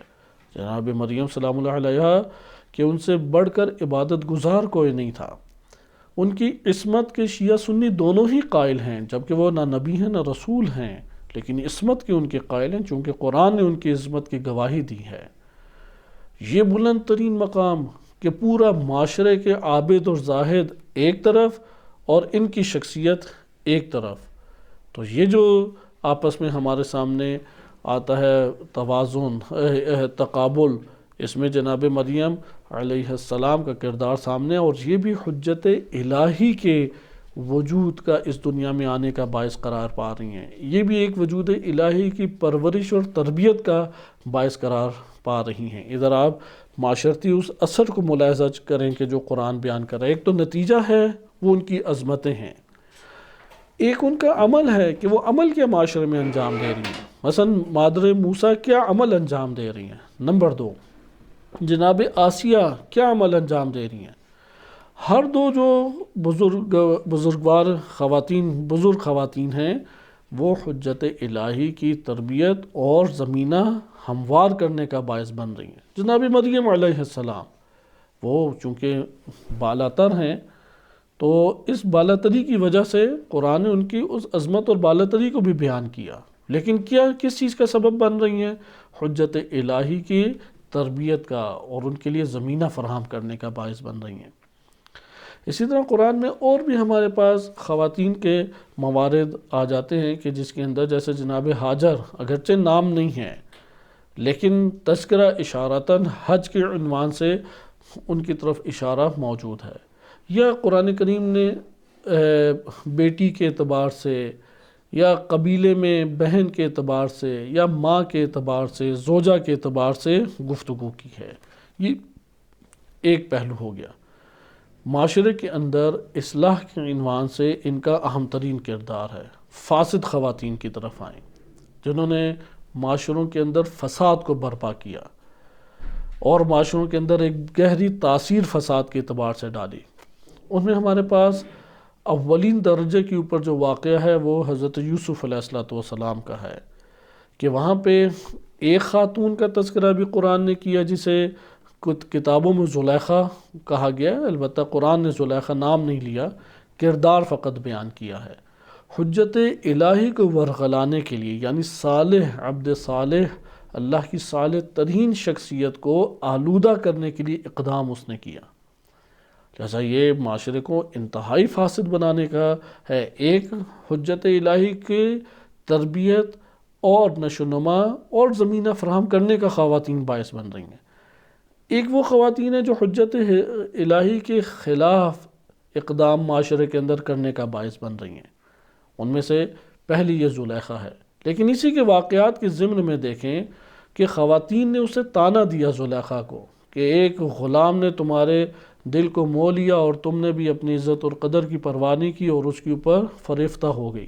جناب مریم سلام اللہ علیہا کہ ان سے بڑھ کر عبادت گزار کوئی نہیں تھا۔ ان کی عصمت کے شیعہ سنی دونوں ہی قائل ہیں، جبکہ وہ نہ نبی ہیں نہ رسول ہیں، لیکن عصمت کے ان کے قائل ہیں چونکہ قرآن نے ان کی عصمت کی گواہی دی ہے۔ یہ بلند ترین مقام کہ پورا معاشرے کے عابد اور زاہد ایک طرف اور ان کی شخصیت ایک طرف، تو یہ جو آپس میں ہمارے سامنے آتا ہے توازن، تقابل، اس میں جناب مریم علیہ السلام کا کردار سامنے، اور یہ بھی حجت الہی کے وجود کا اس دنیا میں آنے کا باعث قرار پا رہی ہیں۔ یہ بھی ایک وجود الہی کی پرورش اور تربیت کا باعث قرار پا رہی ہیں۔ ادھر آپ معاشرتی اس اثر کو ملاحظہ کریں کہ جو قرآن بیان کر رہا ہے۔ ایک تو نتیجہ ہے وہ ان کی عظمتیں ہیں، ایک ان کا عمل ہے کہ وہ عمل کیا معاشرے میں انجام دے رہی ہیں۔ مثلا مادر موسیٰ کیا عمل انجام دے رہی ہیں۔ نمبر 2، جناب آسیہ کیا عمل انجام دے رہی ہیں۔ ہر دو جو بزرگوار خواتین، بزرگ خواتین ہیں، وہ حجت الہی کی تربیت اور زمینہ ہموار کرنے کا باعث بن رہی ہیں۔ جناب مریم علیہ السلام وہ چونکہ بالاتر ہیں، تو اس بالاتری کی وجہ سے قرآن نے ان کی اس عظمت اور بالاتری کو بھی بیان کیا، لیکن کس چیز کا سبب بن رہی ہیں؟ حجت الہی کی تربیت کا اور ان کے لیے زمینہ فراہم کرنے کا باعث بن رہی ہیں۔ اسی طرح قرآن میں اور بھی ہمارے پاس خواتین کے موارد آ جاتے ہیں کہ جس کے اندر جیسے جناب ہاجر اگرچہ نام نہیں ہے، لیکن تذکرہ اشارتاً حج کے عنوان سے ان کی طرف اشارہ موجود ہے۔ یا قرآن کریم نے بیٹی کے اعتبار سے یا قبیلے میں بہن کے اعتبار سے یا ماں کے اعتبار سے، زوجہ کے اعتبار سے گفتگو کی ہے۔ یہ ایک پہلو ہو گیا۔ معاشرے کے اندر اصلاح کے عنوان سے ان کا اہم ترین کردار ہے۔ فاسد خواتین کی طرف آئیں جنہوں نے معاشروں کے اندر فساد کو برپا کیا اور معاشروں کے اندر ایک گہری تاثیر فساد کے اعتبار سے ڈالی۔ ان میں ہمارے پاس اولین درجے کے اوپر جو واقعہ ہے وہ حضرت یوسف علیہ السلام کا ہے کہ وہاں پہ ایک خاتون کا تذکرہ بھی قرآن نے کیا جسے کتابوں میں زلیخا کہا گیا ہے، البتہ قرآن نے زلیخا نام نہیں لیا، کردار فقط بیان کیا ہے۔ حجت الہی کو ورغلانے کے لیے، یعنی صالح عبد صالح، اللہ کی صالح ترین شخصیت کو آلودہ کرنے کے لیے اقدام اس نے کیا۔ لہذا یہ معاشرے کو انتہائی فاسد بنانے کا ہے۔ ایک حجت الہی کی تربیت اور نشو و نما اور زمینہ فراہم کرنے کا خواتین باعث بن رہی ہیں۔ ایک وہ خواتین ہیں جو حجت الہی کے خلاف اقدام معاشرے کے اندر کرنے کا باعث بن رہی ہیں۔ ان میں سے پہلی یہ زلیخا ہے، لیکن اسی کے واقعات کے ضمن میں دیکھیں کہ خواتین نے اسے تانا دیا زلیخا کو کہ ایک غلام نے تمہارے دل کو مو لیا اور تم نے بھی اپنی عزت اور قدر کی پرواہ نہیں کی اور اس کے اوپر فریفتہ ہو گئی۔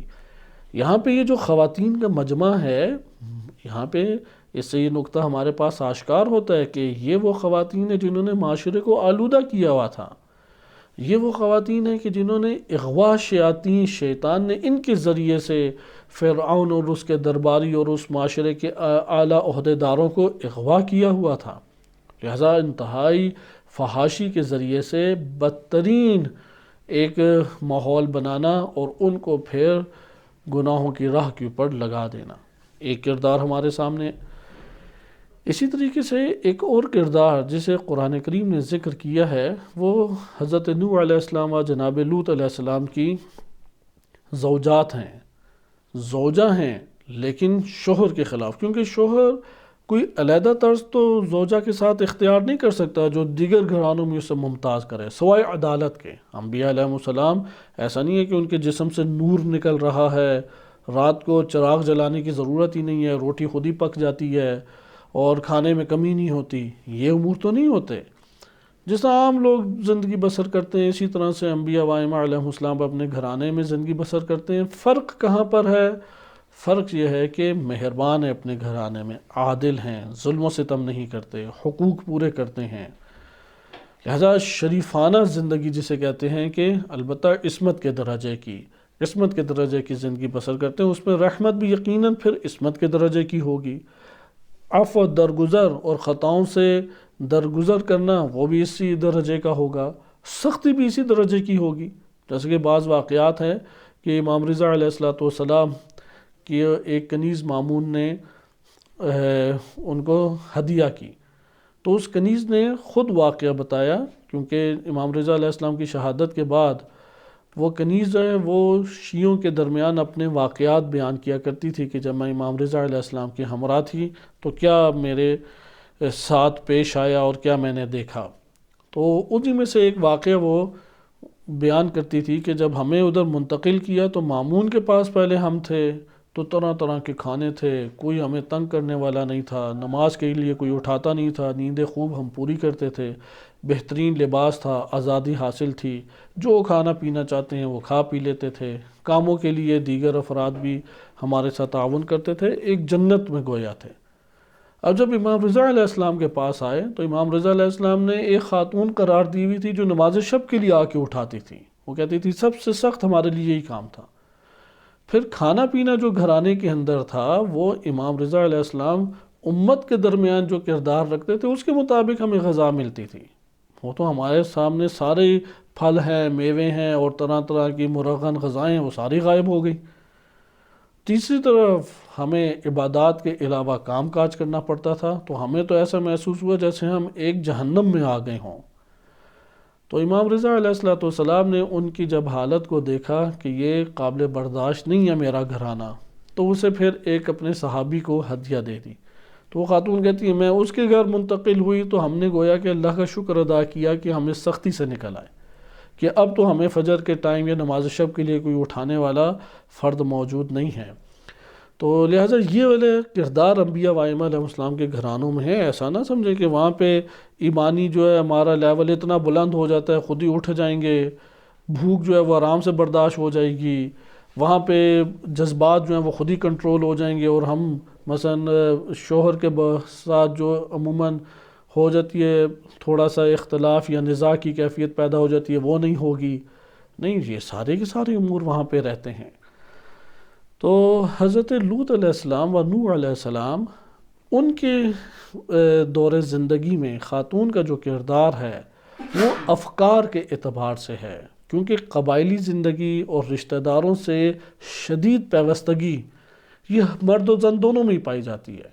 یہاں پہ یہ جو خواتین کا مجمع ہے، یہاں پہ اس سے یہ نقطہ ہمارے پاس آشکار ہوتا ہے کہ یہ وہ خواتین ہیں جنہوں نے معاشرے کو آلودہ کیا ہوا تھا۔ یہ وہ خواتین ہیں کہ جنہوں نے اغوا شیاطین، شیطان نے ان کے ذریعے سے فرعون اور اس کے درباری اور اس معاشرے کے اعلیٰ عہدیداروں کو اغوا کیا ہوا تھا۔ لہذا انتہائی فحاشی کے ذریعے سے بدترین ایک ماحول بنانا اور ان کو پھر گناہوں کی راہ کے اوپر لگا دینا، ایک کردار ہمارے سامنے۔ اسی طریقے سے ایک اور کردار جسے قرآن کریم نے ذکر کیا ہے وہ حضرت نوح علیہ السلام و جناب لوط علیہ السلام کی زوجات ہیں، زوجہ ہیں لیکن شوہر کے خلاف، کیونکہ شوہر کوئی علیحدہ طرز تو زوجہ کے ساتھ اختیار نہیں کر سکتا جو دیگر گھرانوں میں اسے ممتاز کرے سوائے عدالت کے۔ انبیاء علیہ السلام ایسا نہیں ہے کہ ان کے جسم سے نور نکل رہا ہے، رات کو چراغ جلانے کی ضرورت ہی نہیں ہے، روٹی خود ہی پک جاتی ہے اور کھانے میں کمی نہیں ہوتی، یہ امور تو نہیں ہوتے۔ جس طرح عام لوگ زندگی بسر کرتے ہیں اسی طرح سے انبیاء وائمہ علیہ السلام اپنے گھرانے میں زندگی بسر کرتے ہیں۔ فرق کہاں پر ہے؟ فرق یہ ہے کہ مہربان ہیں اپنے گھرانے میں، عادل ہیں، ظلم و ستم نہیں کرتے، حقوق پورے کرتے ہیں۔ لہذا شریفانہ زندگی جسے کہتے ہیں کہ البتہ عصمت کے درجے کی زندگی بسر کرتے ہیں، اس میں رحمت بھی یقیناً پھر عصمت کے درجے کی ہوگی، عفو درگزر اور خطاؤں سے درگزر کرنا وہ بھی اسی درجے کا ہوگا، سختی بھی اسی درجے کی ہوگی۔ جیسے کہ بعض واقعات ہیں کہ امام رضا علیہ السلام کی ایک کنیز مامون نے ان کو ہدیہ کی، تو اس کنیز نے خود واقعہ بتایا، کیونکہ امام رضا علیہ السلام کی شہادت کے بعد وہ کنیز جو ہے وہ شیعوں کے درمیان اپنے واقعات بیان کیا کرتی تھی کہ جب میں امام رضا علیہ السلام کی ہمراہ تھی تو کیا میرے ساتھ پیش آیا اور کیا میں نے دیکھا۔ تو انہی میں سے ایک واقعہ وہ بیان کرتی تھی کہ جب ہمیں ادھر منتقل کیا تو مامون کے پاس پہلے ہم تھے تو طرح طرح کے کھانے تھے، کوئی ہمیں تنگ کرنے والا نہیں تھا، نماز کے لیے کوئی اٹھاتا نہیں تھا، نیندیں خوب ہم پوری کرتے تھے، بہترین لباس تھا، آزادی حاصل تھی، جو کھانا پینا چاہتے ہیں وہ کھا پی لیتے تھے، کاموں کے لیے دیگر افراد بھی ہمارے ساتھ تعاون کرتے تھے، ایک جنت میں گویا تھے۔ اب جب امام رضا علیہ السلام کے پاس آئے تو امام رضا علیہ السلام نے ایک خاتون قرار دی ہوئی تھی جو نماز شب کے لیے آ کے اٹھاتی تھی، وہ کہتی تھی سب سے سخت ہمارے لیے یہی کام تھا۔ پھر کھانا پینا جو گھرانے کے اندر تھا وہ امام رضا علیہ السلام امت کے درمیان جو کردار رکھتے تھے اس کے مطابق ہمیں غذا ملتی تھی، وہ تو ہمارے سامنے سارے پھل ہیں، میوے ہیں اور طرح طرح کی مرغن غذائیں وہ ساری غائب ہو گئی۔ تیسری طرف ہمیں عبادات کے علاوہ کام کاج کرنا پڑتا تھا، تو ہمیں تو ایسا محسوس ہوا جیسے ہم ایک جہنم میں آ گئے ہوں۔ تو امام رضا علیہ السلام نے ان کی جب حالت کو دیکھا کہ یہ قابل برداشت نہیں ہے میرا گھرانہ، تو اسے پھر ایک اپنے صحابی کو ہدیہ دے دی۔ تو وہ خاتون کہتی ہے میں اس کے گھر منتقل ہوئی تو ہم نے گویا کہ اللہ کا شکر ادا کیا کہ ہمیں سختی سے نکل آئے، کہ اب تو ہمیں فجر کے ٹائم یا نماز شب کے لیے کوئی اٹھانے والا فرد موجود نہیں ہے۔ تو لہٰذا یہ والے کردار انبیاء وائمہ علیہ السلام کے گھرانوں میں ہے۔ ایسا نہ سمجھے کہ وہاں پہ ایمانی جو ہے ہمارا لیول اتنا بلند ہو جاتا ہے خود ہی اٹھ جائیں گے، بھوک جو ہے وہ آرام سے برداشت ہو جائے گی، وہاں پہ جذبات جو ہیں وہ خود ہی کنٹرول ہو جائیں گے، اور ہم مثلا شوہر کے ساتھ جو عموماً ہو جاتی ہے تھوڑا سا اختلاف یا نزاع کی کیفیت پیدا ہو جاتی ہے وہ نہیں ہوگی، نہیں، یہ سارے کے سارے امور وہاں پہ رہتے ہیں۔ تو حضرت لوط علیہ السلام و نوح علیہ السلام ان کے دور زندگی میں خاتون کا جو کردار ہے وہ افکار کے اعتبار سے ہے، کیونکہ قبائلی زندگی اور رشتہ داروں سے شدید پیوستگی یہ مرد و زن دونوں میں ہی پائی جاتی ہے،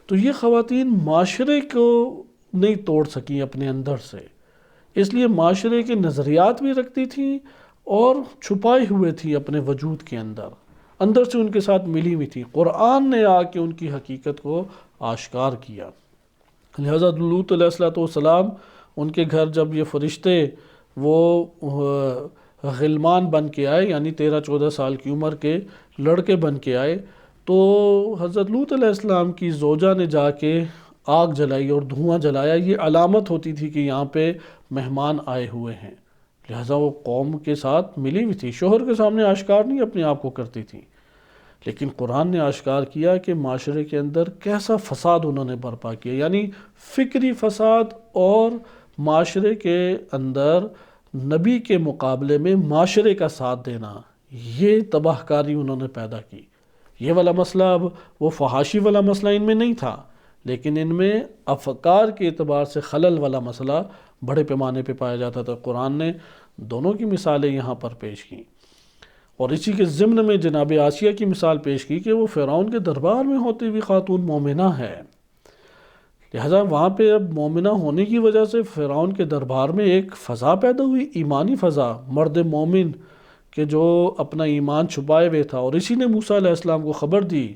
تو یہ خواتین معاشرے کو نہیں توڑ سکیں اپنے اندر سے، اس لیے معاشرے کے نظریات بھی رکھتی تھیں اور چھپائے ہوئے تھیں اپنے وجود کے اندر سے ان کے ساتھ ملی ہوئی تھی۔ قرآن نے آ کے ان کی حقیقت کو آشکار کیا۔ لہذا لوط علیہ السلام ان کے گھر جب یہ فرشتے وہ غلمان بن کے آئے، یعنی 13-14 سال کی عمر کے لڑکے بن کے آئے، تو حضرت لوط علیہ السلام کی زوجہ نے جا کے آگ جلائی اور دھواں جلایا، یہ علامت ہوتی تھی کہ یہاں پہ مہمان آئے ہوئے ہیں، لہذا وہ قوم کے ساتھ ملی ہوئی تھی، شوہر کے سامنے آشکار نہیں اپنے آپ کو کرتی تھی، لیکن قرآن نے آشکار کیا کہ معاشرے کے اندر کیسا فساد انہوں نے برپا کیا، یعنی فکری فساد اور معاشرے کے اندر نبی کے مقابلے میں معاشرے کا ساتھ دینا، یہ تباہ کاری انہوں نے پیدا کی۔ یہ والا مسئلہ اب وہ فحاشی والا مسئلہ ان میں نہیں تھا، لیکن ان میں افکار کے اعتبار سے خلل والا مسئلہ بڑے پیمانے پہ پایا جاتا تھا۔ قرآن نے دونوں کی مثالیں یہاں پر پیش کی، اور اسی کے ضمن میں جناب آسیہ کی مثال پیش کی کہ وہ فرعون کے دربار میں ہوتی ہوئی خاتون مومنہ ہے، لہذا وہاں پہ اب مومنہ ہونے کی وجہ سے فرعون کے دربار میں ایک فضا پیدا ہوئی، ایمانی فضا، مرد مومن کہ جو اپنا ایمان چھپائے ہوئے تھا، اور اسی نے موسیٰ علیہ السلام کو خبر دی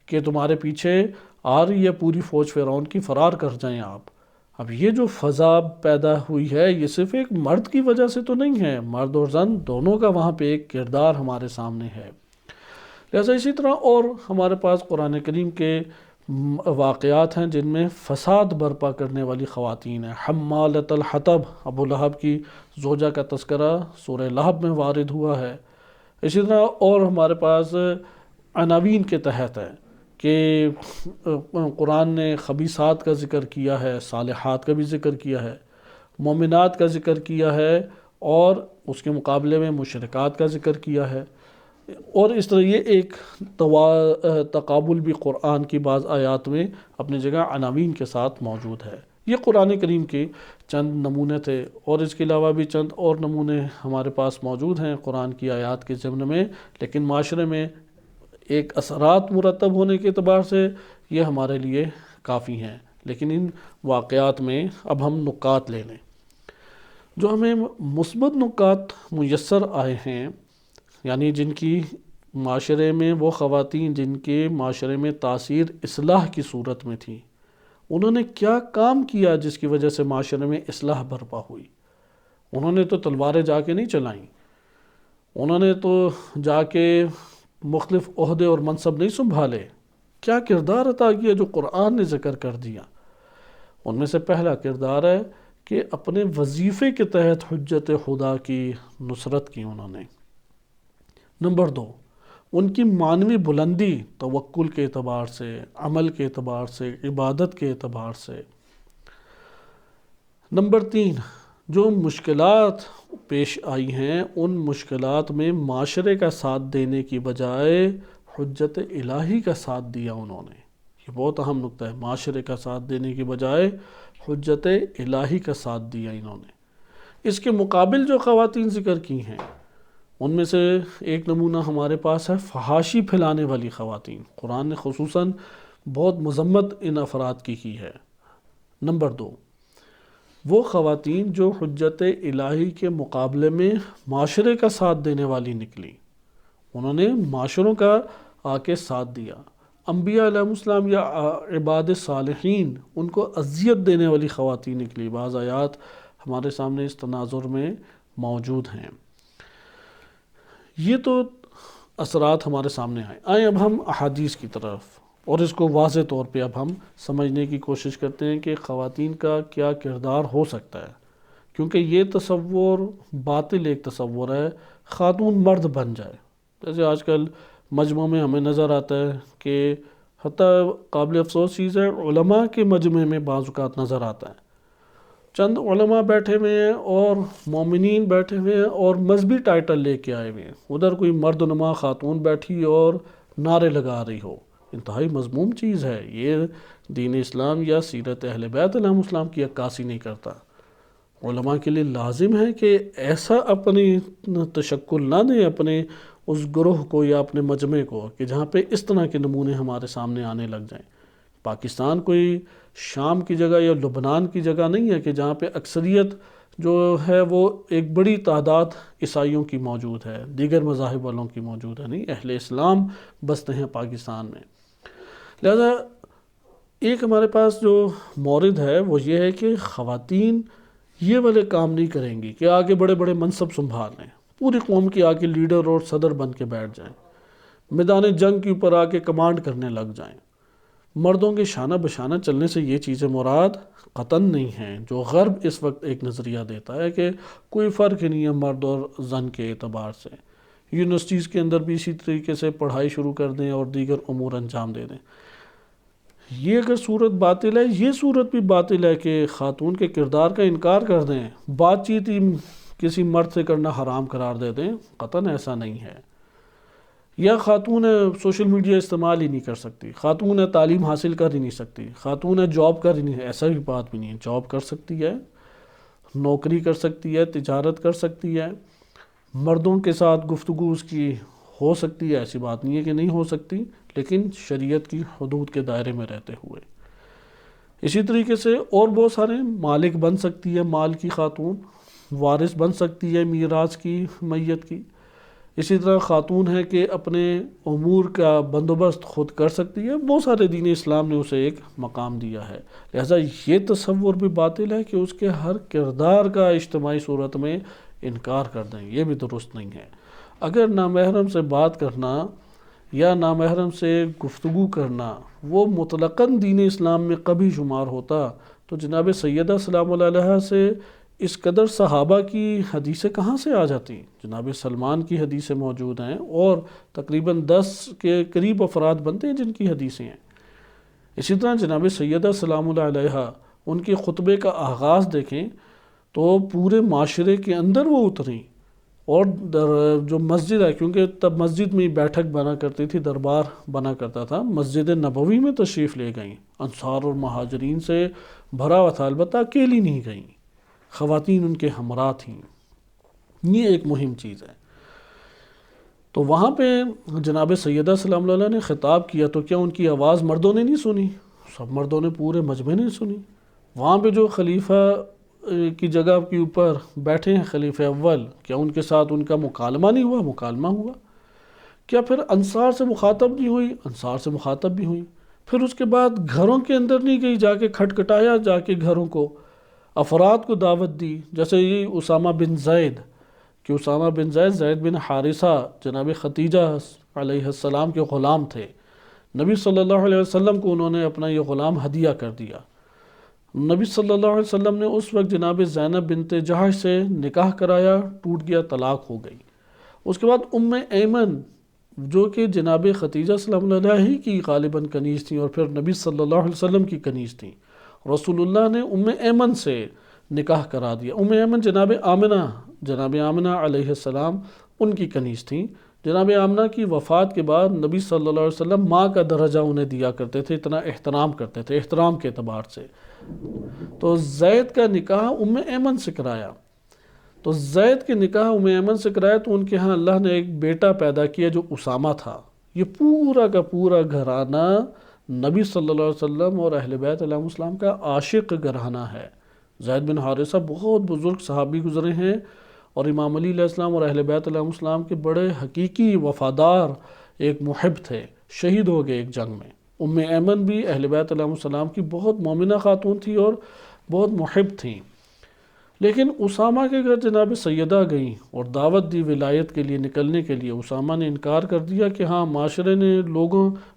کہ تمہارے پیچھے آ رہی ہے پوری فوج فرعون کی، فرار کر جائیں آپ۔ اب یہ جو فضا پیدا ہوئی ہے یہ صرف ایک مرد کی وجہ سے تو نہیں ہے، مرد اور زن دونوں کا وہاں پہ ایک کردار ہمارے سامنے ہے۔ لہذا اسی طرح اور ہمارے پاس قرآن کریم کے واقعات ہیں جن میں فساد برپا کرنے والی خواتین ہیں۔ حمالۃ الحطب، ابو لہب کی زوجہ کا تذکرہ سورہ لہب میں وارد ہوا ہے۔ اسی طرح اور ہمارے پاس عناوین کے تحت ہے کہ قرآن نے خبیثات کا ذکر کیا ہے، صالحات کا بھی ذکر کیا ہے، مومنات کا ذکر کیا ہے اور اس کے مقابلے میں مشرکات کا ذکر کیا ہے، اور اس طرح یہ ایک تقابل بھی قرآن کی بعض آیات میں اپنی جگہ عناوین کے ساتھ موجود ہے۔ یہ قرآن کریم کے چند نمونے تھے، اور اس کے علاوہ بھی چند اور نمونے ہمارے پاس موجود ہیں قرآن کی آیات کے ضمن میں، لیکن معاشرے میں ایک اثرات مرتب ہونے کے اعتبار سے یہ ہمارے لیے کافی ہیں۔ لیکن ان واقعات میں اب ہم نکات لے لیں جو ہمیں مثبت نکات میسر آئے ہیں، یعنی جن کی معاشرے میں وہ خواتین جن کے معاشرے میں تاثیر اصلاح کی صورت میں تھی، انہوں نے کیا کام کیا جس کی وجہ سے معاشرے میں اصلاح برپا ہوئی۔ انہوں نے تو تلواریں جا کے نہیں چلائیں، انہوں نے تو جا کے مختلف عہدے اور منصب نہیں سنبھالے، کیا کردار عطا کیا جو قرآن نے ذکر کر دیا۔ ان میں سے پہلا کردار ہے کہ اپنے وظیفے کے تحت حجت خدا کی نصرت کی انہوں نے۔ نمبر 2، ان کی معنوی بلندی توکل کے اعتبار سے، عمل کے اعتبار سے، عبادت کے اعتبار سے۔ نمبر 3، جو مشکلات پیش آئی ہیں ان مشکلات میں معاشرے کا ساتھ دینے کی بجائے حجت الہی کا ساتھ دیا انہوں نے۔ یہ بہت اہم نکتہ ہے، معاشرے کا ساتھ دینے کی بجائے حجت الہی کا ساتھ دیا انہوں نے۔ اس کے مقابل جو خواتین ذکر کی ہیں ان میں سے ایک نمونہ ہمارے پاس ہے فحاشی پھیلانے والی خواتین۔ قرآن نے خصوصاً بہت مذمت ان افراد کی ہے۔ نمبر 2، وہ خواتین جو حجت الہی کے مقابلے میں معاشرے کا ساتھ دینے والی نکلی، انہوں نے معاشروں کا آ کے ساتھ دیا۔ انبیاء علیہ السلام یا عباد صالحین ان کو اذیت دینے والی خواتین نکلی۔ بعض آیات ہمارے سامنے اس تناظر میں موجود ہیں۔ یہ تو اثرات ہمارے سامنے آئیں اب ہم احادیث کی طرف، اور اس کو واضح طور پہ اب ہم سمجھنے کی کوشش کرتے ہیں کہ خواتین کا کیا کردار ہو سکتا ہے، کیونکہ یہ تصور باطل ایک تصور ہے خاتون مرد بن جائے۔ جیسے آج کل مجمع میں ہمیں نظر آتا ہے کہ حتیٰ قابل افسوس چیز ہے، علماء کے مجمع میں بعض اوقات نظر آتا ہے چند علماء بیٹھے ہوئے ہیں اور مومنین بیٹھے ہوئے ہیں اور مذہبی ٹائٹل لے کے آئے ہوئے ہیں، ادھر کوئی مرد نما خاتون بیٹھی اور نعرے لگا رہی ہو۔ انتہائی مذموم چیز ہے، یہ دین اسلام یا سیرت اہل بیت علیہم السلام کی عکاسی نہیں کرتا۔ علماء کے لیے لازم ہے کہ ایسا اپنی تشکل نہ دیں اپنے اس گروہ کو یا اپنے مجمع کو کہ جہاں پہ اس طرح کے نمونے ہمارے سامنے آنے لگ جائیں۔ پاکستان کوئی شام کی جگہ یا لبنان کی جگہ نہیں ہے کہ جہاں پہ اکثریت جو ہے وہ ایک بڑی تعداد عیسائیوں کی موجود ہے، دیگر مذاہب والوں کی موجود ہے، نہیں، اہل اسلام بستے ہیں پاکستان میں۔ لہذا ایک ہمارے پاس جو مورد ہے وہ یہ ہے کہ خواتین یہ والے کام نہیں کریں گی کہ آگے بڑے بڑے منصب سنبھال لیں، پوری قوم کی آگے لیڈر اور صدر بن کے بیٹھ جائیں، میدان جنگ کے اوپر آ کے کمانڈ کرنے لگ جائیں۔ مردوں کے شانہ بشانہ چلنے سے یہ چیزیں مراد قطعاً نہیں ہیں، جو غرب اس وقت ایک نظریہ دیتا ہے کہ کوئی فرق ہی نہیں ہے مرد اور زن کے اعتبار سے، یونیورسٹیز کے اندر بھی اسی طریقے سے پڑھائی شروع کر دیں اور دیگر امور انجام دے دیں۔ یہ اگر صورت باطل ہے، یہ صورت بھی باطل ہے کہ خاتون کے کردار کا انکار کر دیں، بات چیت ہی کسی مرد سے کرنا حرام قرار دے دیں، قطعاً ایسا نہیں ہے۔ یا خاتون سوشل میڈیا استعمال ہی نہیں کر سکتی، خاتون تعلیم حاصل کر ہی نہیں سکتی، خاتون جاب کر ہی نہیں، ایسا بھی بات بھی نہیں ہے، جاب کر سکتی ہے، نوکری کر سکتی ہے، تجارت کر سکتی ہے، مردوں کے ساتھ گفتگو اس کی ہو سکتی ہے، ایسی بات نہیں ہے کہ نہیں ہو سکتی، لیکن شریعت کی حدود کے دائرے میں رہتے ہوئے۔ اسی طریقے سے اور بہت سارے مالک بن سکتی ہے، مال کی خاتون وارث بن سکتی ہے میراث کی، میت کی۔ اسی طرح خاتون ہے کہ اپنے امور کا بندوبست خود کر سکتی ہے، بہت سارے دین اسلام نے اسے ایک مقام دیا ہے۔ لہذا یہ تصور بھی باطل ہے کہ اس کے ہر کردار کا اجتماعی صورت میں انکار کر دیں، یہ بھی درست نہیں ہے۔ اگر نامحرم سے بات کرنا یا نامحرم سے گفتگو کرنا وہ مطلقاً دین اسلام میں کبھی شمار ہوتا تو جناب سیدہ سلام اللہ علیہا سے اس قدر صحابہ کی حدیثیں کہاں سے آ جاتی؟ جناب سلمان کی حدیثیں موجود ہیں اور تقریباً 10 کے قریب افراد بنتے ہیں جن کی حدیثیں ہیں۔ اسی طرح جناب سیدہ سلام اللہ علیہا ان کے خطبے کا آغاز دیکھیں تو پورے معاشرے کے اندر وہ اتریں، اور جو مسجد ہے، کیونکہ تب مسجد میں ہی بیٹھک بنا کرتی تھی، دربار بنا کرتا تھا، مسجد نبوی میں تشریف لے گئیں، انصار اور مہاجرین سے بھرا ہوا تھا، البتہ اکیلی نہیں گئیں، خواتین ان کے ہمراہ تھیں۔ یہ ایک مہم چیز ہے۔ تو وہاں پہ جناب سیدہ سلام اللہ علیہ نے خطاب کیا، تو کیا ان کی آواز مردوں نے نہیں سنی؟ سب مردوں نے پورے مجمع نے سنی۔ وہاں پہ جو خلیفہ کی جگہ کے اوپر بیٹھے ہیں، خلیفہ اول، کیا ان کے ساتھ ان کا مکالمہ نہیں ہوا؟ مکالمہ ہوا۔ کیا پھر انصار سے مخاطب نہیں ہوئی؟ انصار سے مخاطب بھی ہوئی۔ پھر اس کے بعد گھروں کے اندر نہیں گئی، جا کے کھٹکھٹایا، جا کے گھروں کو، افراد کو دعوت دی، جیسے یہ اسامہ بن زید، کہ اسامہ بن زید بن حارثہ جناب ختیجہ علیہ السلام کے غلام تھے، نبی صلی اللہ علیہ وسلم کو انہوں نے اپنا یہ غلام ہدیہ کر دیا۔ نبی صلی اللہ علیہ وسلم نے اس وقت جناب زینب بنت جہش سے نکاح کرایا، ٹوٹ گیا، طلاق ہو گئی۔ اس کے بعد ام ایمن، جو کہ جناب ختیجہ صلی اللہ علیہ وسلم کی غالباً کنیز تھیں، اور پھر نبی صلی اللہ علیہ وسلم کی کنیز تھیں، رسول اللہ نے ام ایمن سے نکاح کرا دیا۔ ام ایمن جناب آمنہ علیہ السلام ان کی کنیز تھیں۔ جناب آمنہ کی وفات کے بعد نبی صلی اللہ علیہ وسلم ماں کا درجہ انہیں دیا کرتے تھے، اتنا احترام کرتے تھے، احترام کے اعتبار سے۔ تو زید کا نکاح ام ایمن سے کرایا، تو زید کے نکاح ام ایمن سے کرایا، تو ان کے ہاں اللہ نے ایک بیٹا پیدا کیا جو اسامہ تھا۔ یہ پورا کا پورا گھرانہ نبی صلی اللہ علیہ وسلم اور اہل بیت علیہ السلام کا عاشق گھرانہ ہے۔ زید بن حارثہ بہت بزرگ صحابی گزرے ہیں، اور امام علی علیہ السلام اور اہل بیت علیہ السلام کے بڑے حقیقی وفادار ایک محب تھے، شہید ہو گئے ایک جنگ میں۔ ام ایمن بھی اہل بیت علیہ السلام کی بہت مومنہ خاتون تھی اور بہت محب تھیں۔ لیکن اسامہ کے گھر جناب سیدہ گئیں اور دعوت دی ولایت کے لیے نکلنے کے لیے۔ اسامہ نے انکار کر دیا کہ ہاں معاشرے نے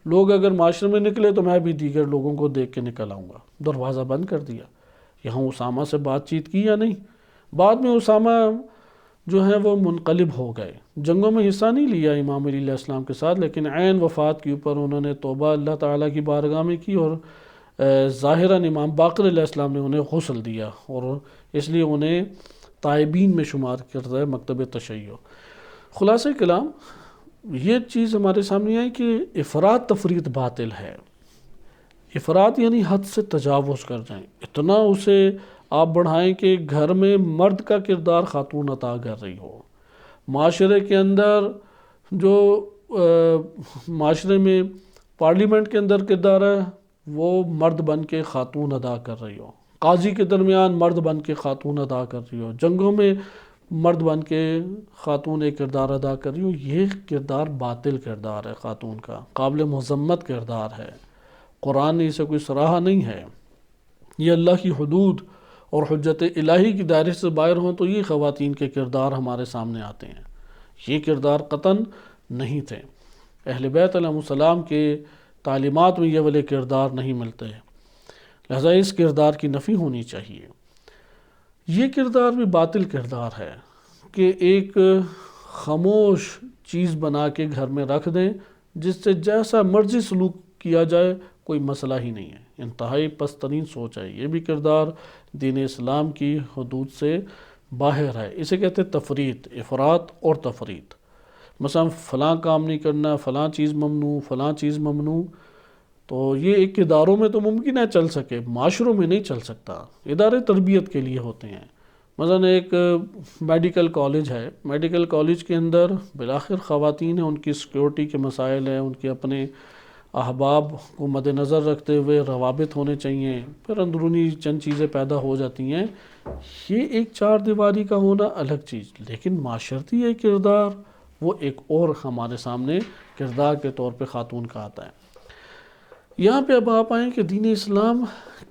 لوگ اگر معاشرے میں نکلے تو میں بھی دیگر لوگوں کو دیکھ کے نکل آؤں گا، دروازہ بند کر دیا۔ یہاں اسامہ سے بات چیت کی یا نہیں؟ بعد میں اسامہ جو ہیں وہ منقلب ہو گئے، جنگوں میں حصہ نہیں لیا امام علی علیہ السلام کے ساتھ، لیکن عین وفات کے اوپر انہوں نے توبہ اللہ تعالیٰ کی بارگاہ میں کی، اور ظاہراً امام باقر علیہ السلام نے انہیں غسل دیا، اور اس لیے انہیں تائبین میں شمار کرتا ہے مکتب تشیع۔ خلاصہ کلام یہ چیز ہمارے سامنے آئی کہ افراط تفریط باطل ہے۔ افراط یعنی حد سے تجاوز کر جائیں، اتنا اسے آپ بڑھائیں کہ گھر میں مرد کا کردار خاتون عطا کر رہی ہو، معاشرے کے اندر جو معاشرے میں پارلیمنٹ کے اندر کردار ہے وہ مرد بن کے خاتون ادا کر رہی ہو، قاضی کے درمیان مرد بن کے خاتون ادا کر رہی ہو، جنگوں میں مرد بن کے خاتون ایک کردار ادا کر رہی ہو، یہ کردار باطل کردار ہے، خاتون کا قابل مذمت کردار ہے۔ قرآن نے اسے کوئی سراہا نہیں ہے۔ یہ اللہ کی حدود اور حجت الہی کی دائرے سے باہر ہوں تو یہ خواتین کے کردار ہمارے سامنے آتے ہیں، یہ کردار قطعاً نہیں تھے۔ اہل بیت علیہ السلام کے تعلیمات میں یہ والے کردار نہیں ملتے، لہذا اس کردار کی نفی ہونی چاہیے۔ یہ کردار بھی باطل کردار ہے کہ ایک خاموش چیز بنا کے گھر میں رکھ دیں جس سے جیسا مرضی سلوک کیا جائے، کوئی مسئلہ ہی نہیں ہے، انتہائی پست ترین سوچ ہے۔ یہ بھی کردار دین اسلام کی حدود سے باہر ہے، اسے کہتے ہیں تفریط، افراط اور تفریط۔ مثلا فلاں کام نہیں کرنا، فلاں چیز ممنوع، فلاں چیز ممنوع، تو یہ ایک اداروں میں تو ممکن ہے چل سکے، معاشروں میں نہیں چل سکتا، ادارے تربیت کے لیے ہوتے ہیں۔ مثلا ایک میڈیکل کالج ہے، میڈیکل کالج کے اندر بالآخر خواتین ہیں، ان کی سیکیورٹی کے مسائل ہیں، ان کے اپنے احباب کو مد نظر رکھتے ہوئے روابط ہونے چاہیے، پھر اندرونی چند چیزیں پیدا ہو جاتی ہیں، یہ ایک چار دیواری کا ہونا الگ چیز، لیکن معاشرتی ایک کردار وہ ایک اور ہمارے سامنے کردار کے طور پہ خاتون کا آتا ہے۔ یہاں پہ اب آپ آئیں کہ دین اسلام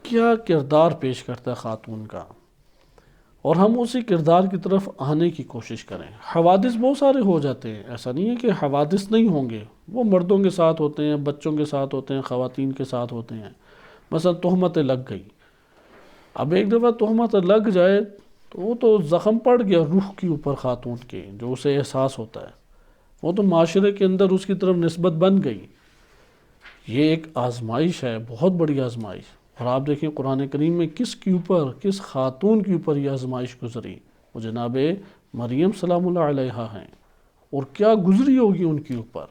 کیا کردار پیش کرتا ہے خاتون کا، اور ہم اسی کردار کی طرف آنے کی کوشش کریں۔ حوادث بہت سارے ہو جاتے ہیں، ایسا نہیں ہے کہ حوادث نہیں ہوں گے، وہ مردوں کے ساتھ ہوتے ہیں، بچوں کے ساتھ ہوتے ہیں، خواتین کے ساتھ ہوتے ہیں۔ مثلا تہمتیں لگ گئی، اب ایک دفعہ تہمت لگ جائے تو وہ تو زخم پڑ گیا روح کے اوپر خاتون کے، جو اسے احساس ہوتا ہے، وہ تو معاشرے کے اندر اس کی طرف نسبت بن گئی۔ یہ ایک آزمائش ہے، بہت بڑی آزمائش، اور آپ دیکھیں قرآن کریم میں کس کے اوپر، کس خاتون کے اوپر یہ آزمائش گزری، وہ جناب مریم سلام اللہ علیہا ہیں، اور کیا گزری ہوگی ان کے اوپر۔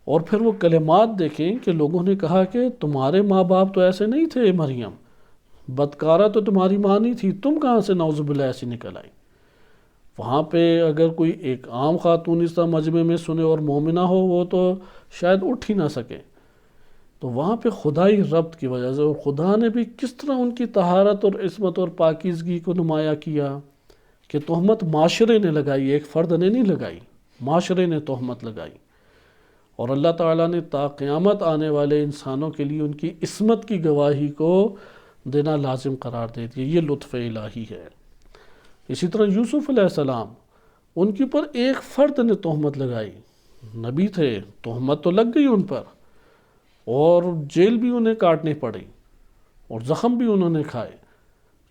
اور پھر وہ کلمات دیکھیں کہ لوگوں نے کہا کہ تمہارے ماں باپ تو ایسے نہیں تھے مریم، بدکارہ تو تمہاری ماں نہیں تھی، تم کہاں سے نعوذ باللہ ایسی نکل آئی۔ وہاں پہ اگر کوئی ایک عام خاتون اس طرح مجمع میں سنے اور مومنہ ہو، وہ تو شاید اٹھ ہی نہ سکے۔ تو وہاں پہ خدائی ربط کی وجہ سے، اور خدا نے بھی کس طرح ان کی طہارت اور عصمت اور پاکیزگی کو نمایاں کیا کہ تہمت معاشرے نے لگائی، ایک فرد نے نہیں لگائی، معاشرے نے تہمت لگائی۔ اور اللہ تعالیٰ نے تا قیامت آنے والے انسانوں کے لیے ان کی عصمت کی گواہی کو دینا لازم قرار دے دیا۔ یہ لطف الہی ہے۔ اسی طرح یوسف علیہ السلام، ان کے اوپر ایک فرد نے تہمت لگائی، نبی تھے، تہمت تو لگ گئی ان پر، اور جیل بھی انہیں کاٹنی پڑی اور زخم بھی انہوں نے کھائے،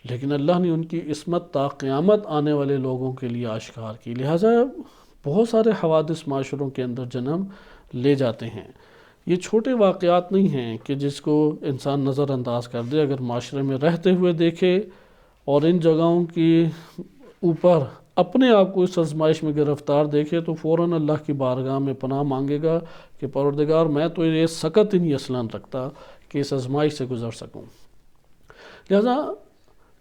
لیکن اللہ نے ان کی عصمت تا قیامت آنے والے لوگوں کے لیے آشکار کی۔ لہٰذا بہت سارے حوادث معاشروں کے اندر جنم لے جاتے ہیں۔ یہ چھوٹے واقعات نہیں ہیں کہ جس کو انسان نظر انداز کر دے، اگر معاشرے میں رہتے ہوئے دیکھے اور ان جگہوں کی اوپر اپنے آپ کو اس آزمائش میں گرفتار دیکھے، تو فوراً اللہ کی بارگاہ میں پناہ مانگے گا کہ پروردگار میں تو یہ سکت ہی نہیں اصلاً رکھتا کہ اس آزمائش سے گزر سکوں۔ لہذا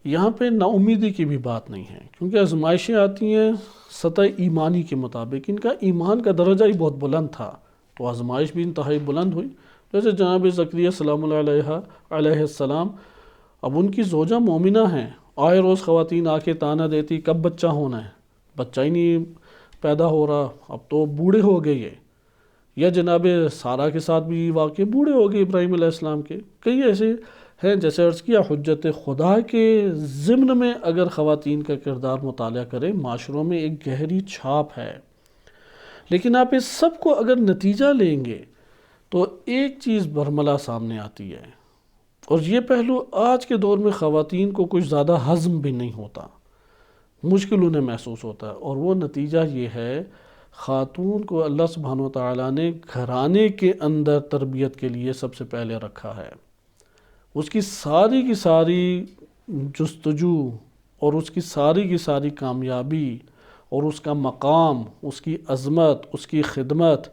یہاں پہ نا امیدی کی بھی بات نہیں ہے، کیونکہ آزمائشیں آتی ہیں سطح ایمانی کے مطابق، ان کا ایمان کا درجہ ہی بہت بلند تھا، تو آزمائش بھی انتہائی بلند ہوئی۔ جیسے جناب زکریا سلام اللہ علیہ السلام، اب ان کی زوجہ مومنہ ہیں، آئے روز خواتین آ کے تانا دیتی کب بچہ ہونا ہے، بچہ ہی نہیں پیدا ہو رہا، اب تو بوڑھے ہو گئے یہ۔ یا جناب سارہ کے ساتھ بھی واقع، بوڑھے ہو گئے ابراہیم علیہ السلام کے۔ کئی ایسے ہیں، جیسے عرض کیا، حجت خدا کے ضمن میں اگر خواتین کا کردار مطالعہ کریں، معاشروں میں ایک گہری چھاپ ہے۔ لیکن آپ اس سب کو اگر نتیجہ لیں گے تو ایک چیز برملا سامنے آتی ہے، اور یہ پہلو آج کے دور میں خواتین کو کچھ زیادہ ہضم بھی نہیں ہوتا، مشکل انہیں محسوس ہوتا ہے، اور وہ نتیجہ یہ ہے، خاتون کو اللہ سبحانہ وتعالیٰ نے گھرانے کے اندر تربیت کے لیے سب سے پہلے رکھا ہے۔ اس کی ساری کی ساری جستجو اور اس کی ساری کی ساری کامیابی اور اس کا مقام، اس کی عظمت، اس کی خدمت،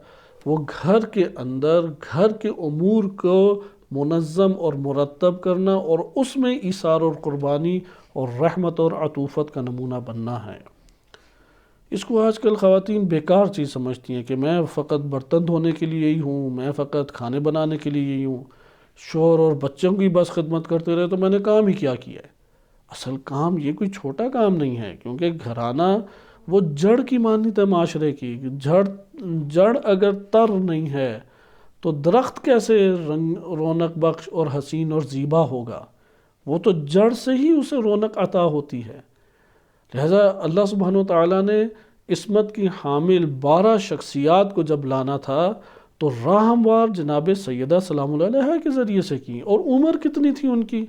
وہ گھر کے اندر گھر کے امور کو منظم اور مرتب کرنا، اور اس میں ایثار اور قربانی اور رحمت اور عطوفت کا نمونہ بننا ہے۔ اس کو آج کل خواتین بیکار چیز سمجھتی ہیں کہ میں فقط برتن دھونے کے لیے ہی ہوں، میں فقط کھانے بنانے کے لیے ہی ہوں، شوہر اور بچوں کی بس خدمت کرتے رہے تو میں نے کام ہی کیا ہے۔ اصل کام یہ کوئی چھوٹا کام نہیں ہے، کیونکہ گھرانہ وہ جڑ کی مانند ہے معاشرے کی۔ جڑ اگر تر نہیں ہے تو درخت کیسے رونق بخش اور حسین اور زیبا ہوگا؟ وہ تو جڑ سے ہی اسے رونق عطا ہوتی ہے۔ لہذا اللہ سبحانہ وتعالیٰ نے عصمت کی حامل 12 شخصیات کو جب لانا تھا تو راہ ہموار جناب سیدہ سلام اللہ علیہا کے ذریعے سے کی۔ اور عمر کتنی تھی ان کی؟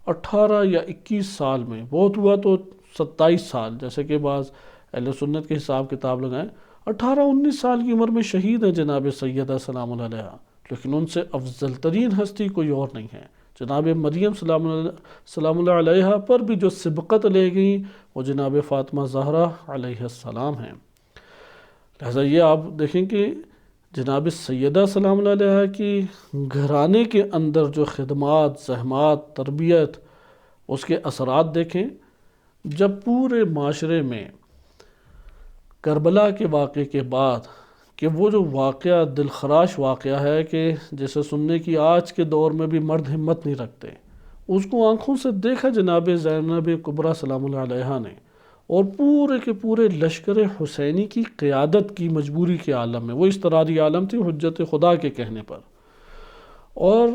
18 یا 21 سال میں، بہت ہوا تو 27 سال، جیسے کہ بعض اہل سنت کے حساب کتاب لگائیں، 18-19 سال کی عمر میں شہید ہے جناب سیدہ سلام اللہ علیہا، لیکن ان سے افضل ترین ہستی کوئی اور نہیں ہے۔ جناب مریم سلام اللہ علیہا پر بھی جو سبقت لے گئیں وہ جناب فاطمہ زہرا علیہ السلام ہیں۔ لہذا یہ آپ دیکھیں کہ جناب سیدہ سلام اللہ علیہا کی گھرانے کے اندر جو خدمات، زحمات، تربیت، اس کے اثرات دیکھیں۔ جب پورے معاشرے میں کربلا کے واقعے کے بعد کہ وہ جو واقعہ دلخراش واقعہ ہے کہ جسے سننے کی آج کے دور میں بھی مرد ہمت نہیں رکھتے، اس کو آنکھوں سے دیکھا جناب زینب کبریٰ سلام اللہ علیہا نے، اور پورے کے پورے لشکر حسینی کی قیادت کی مجبوری کے عالم میں، وہ اضطراری عالم تھی حجت خدا کے کہنے پر، اور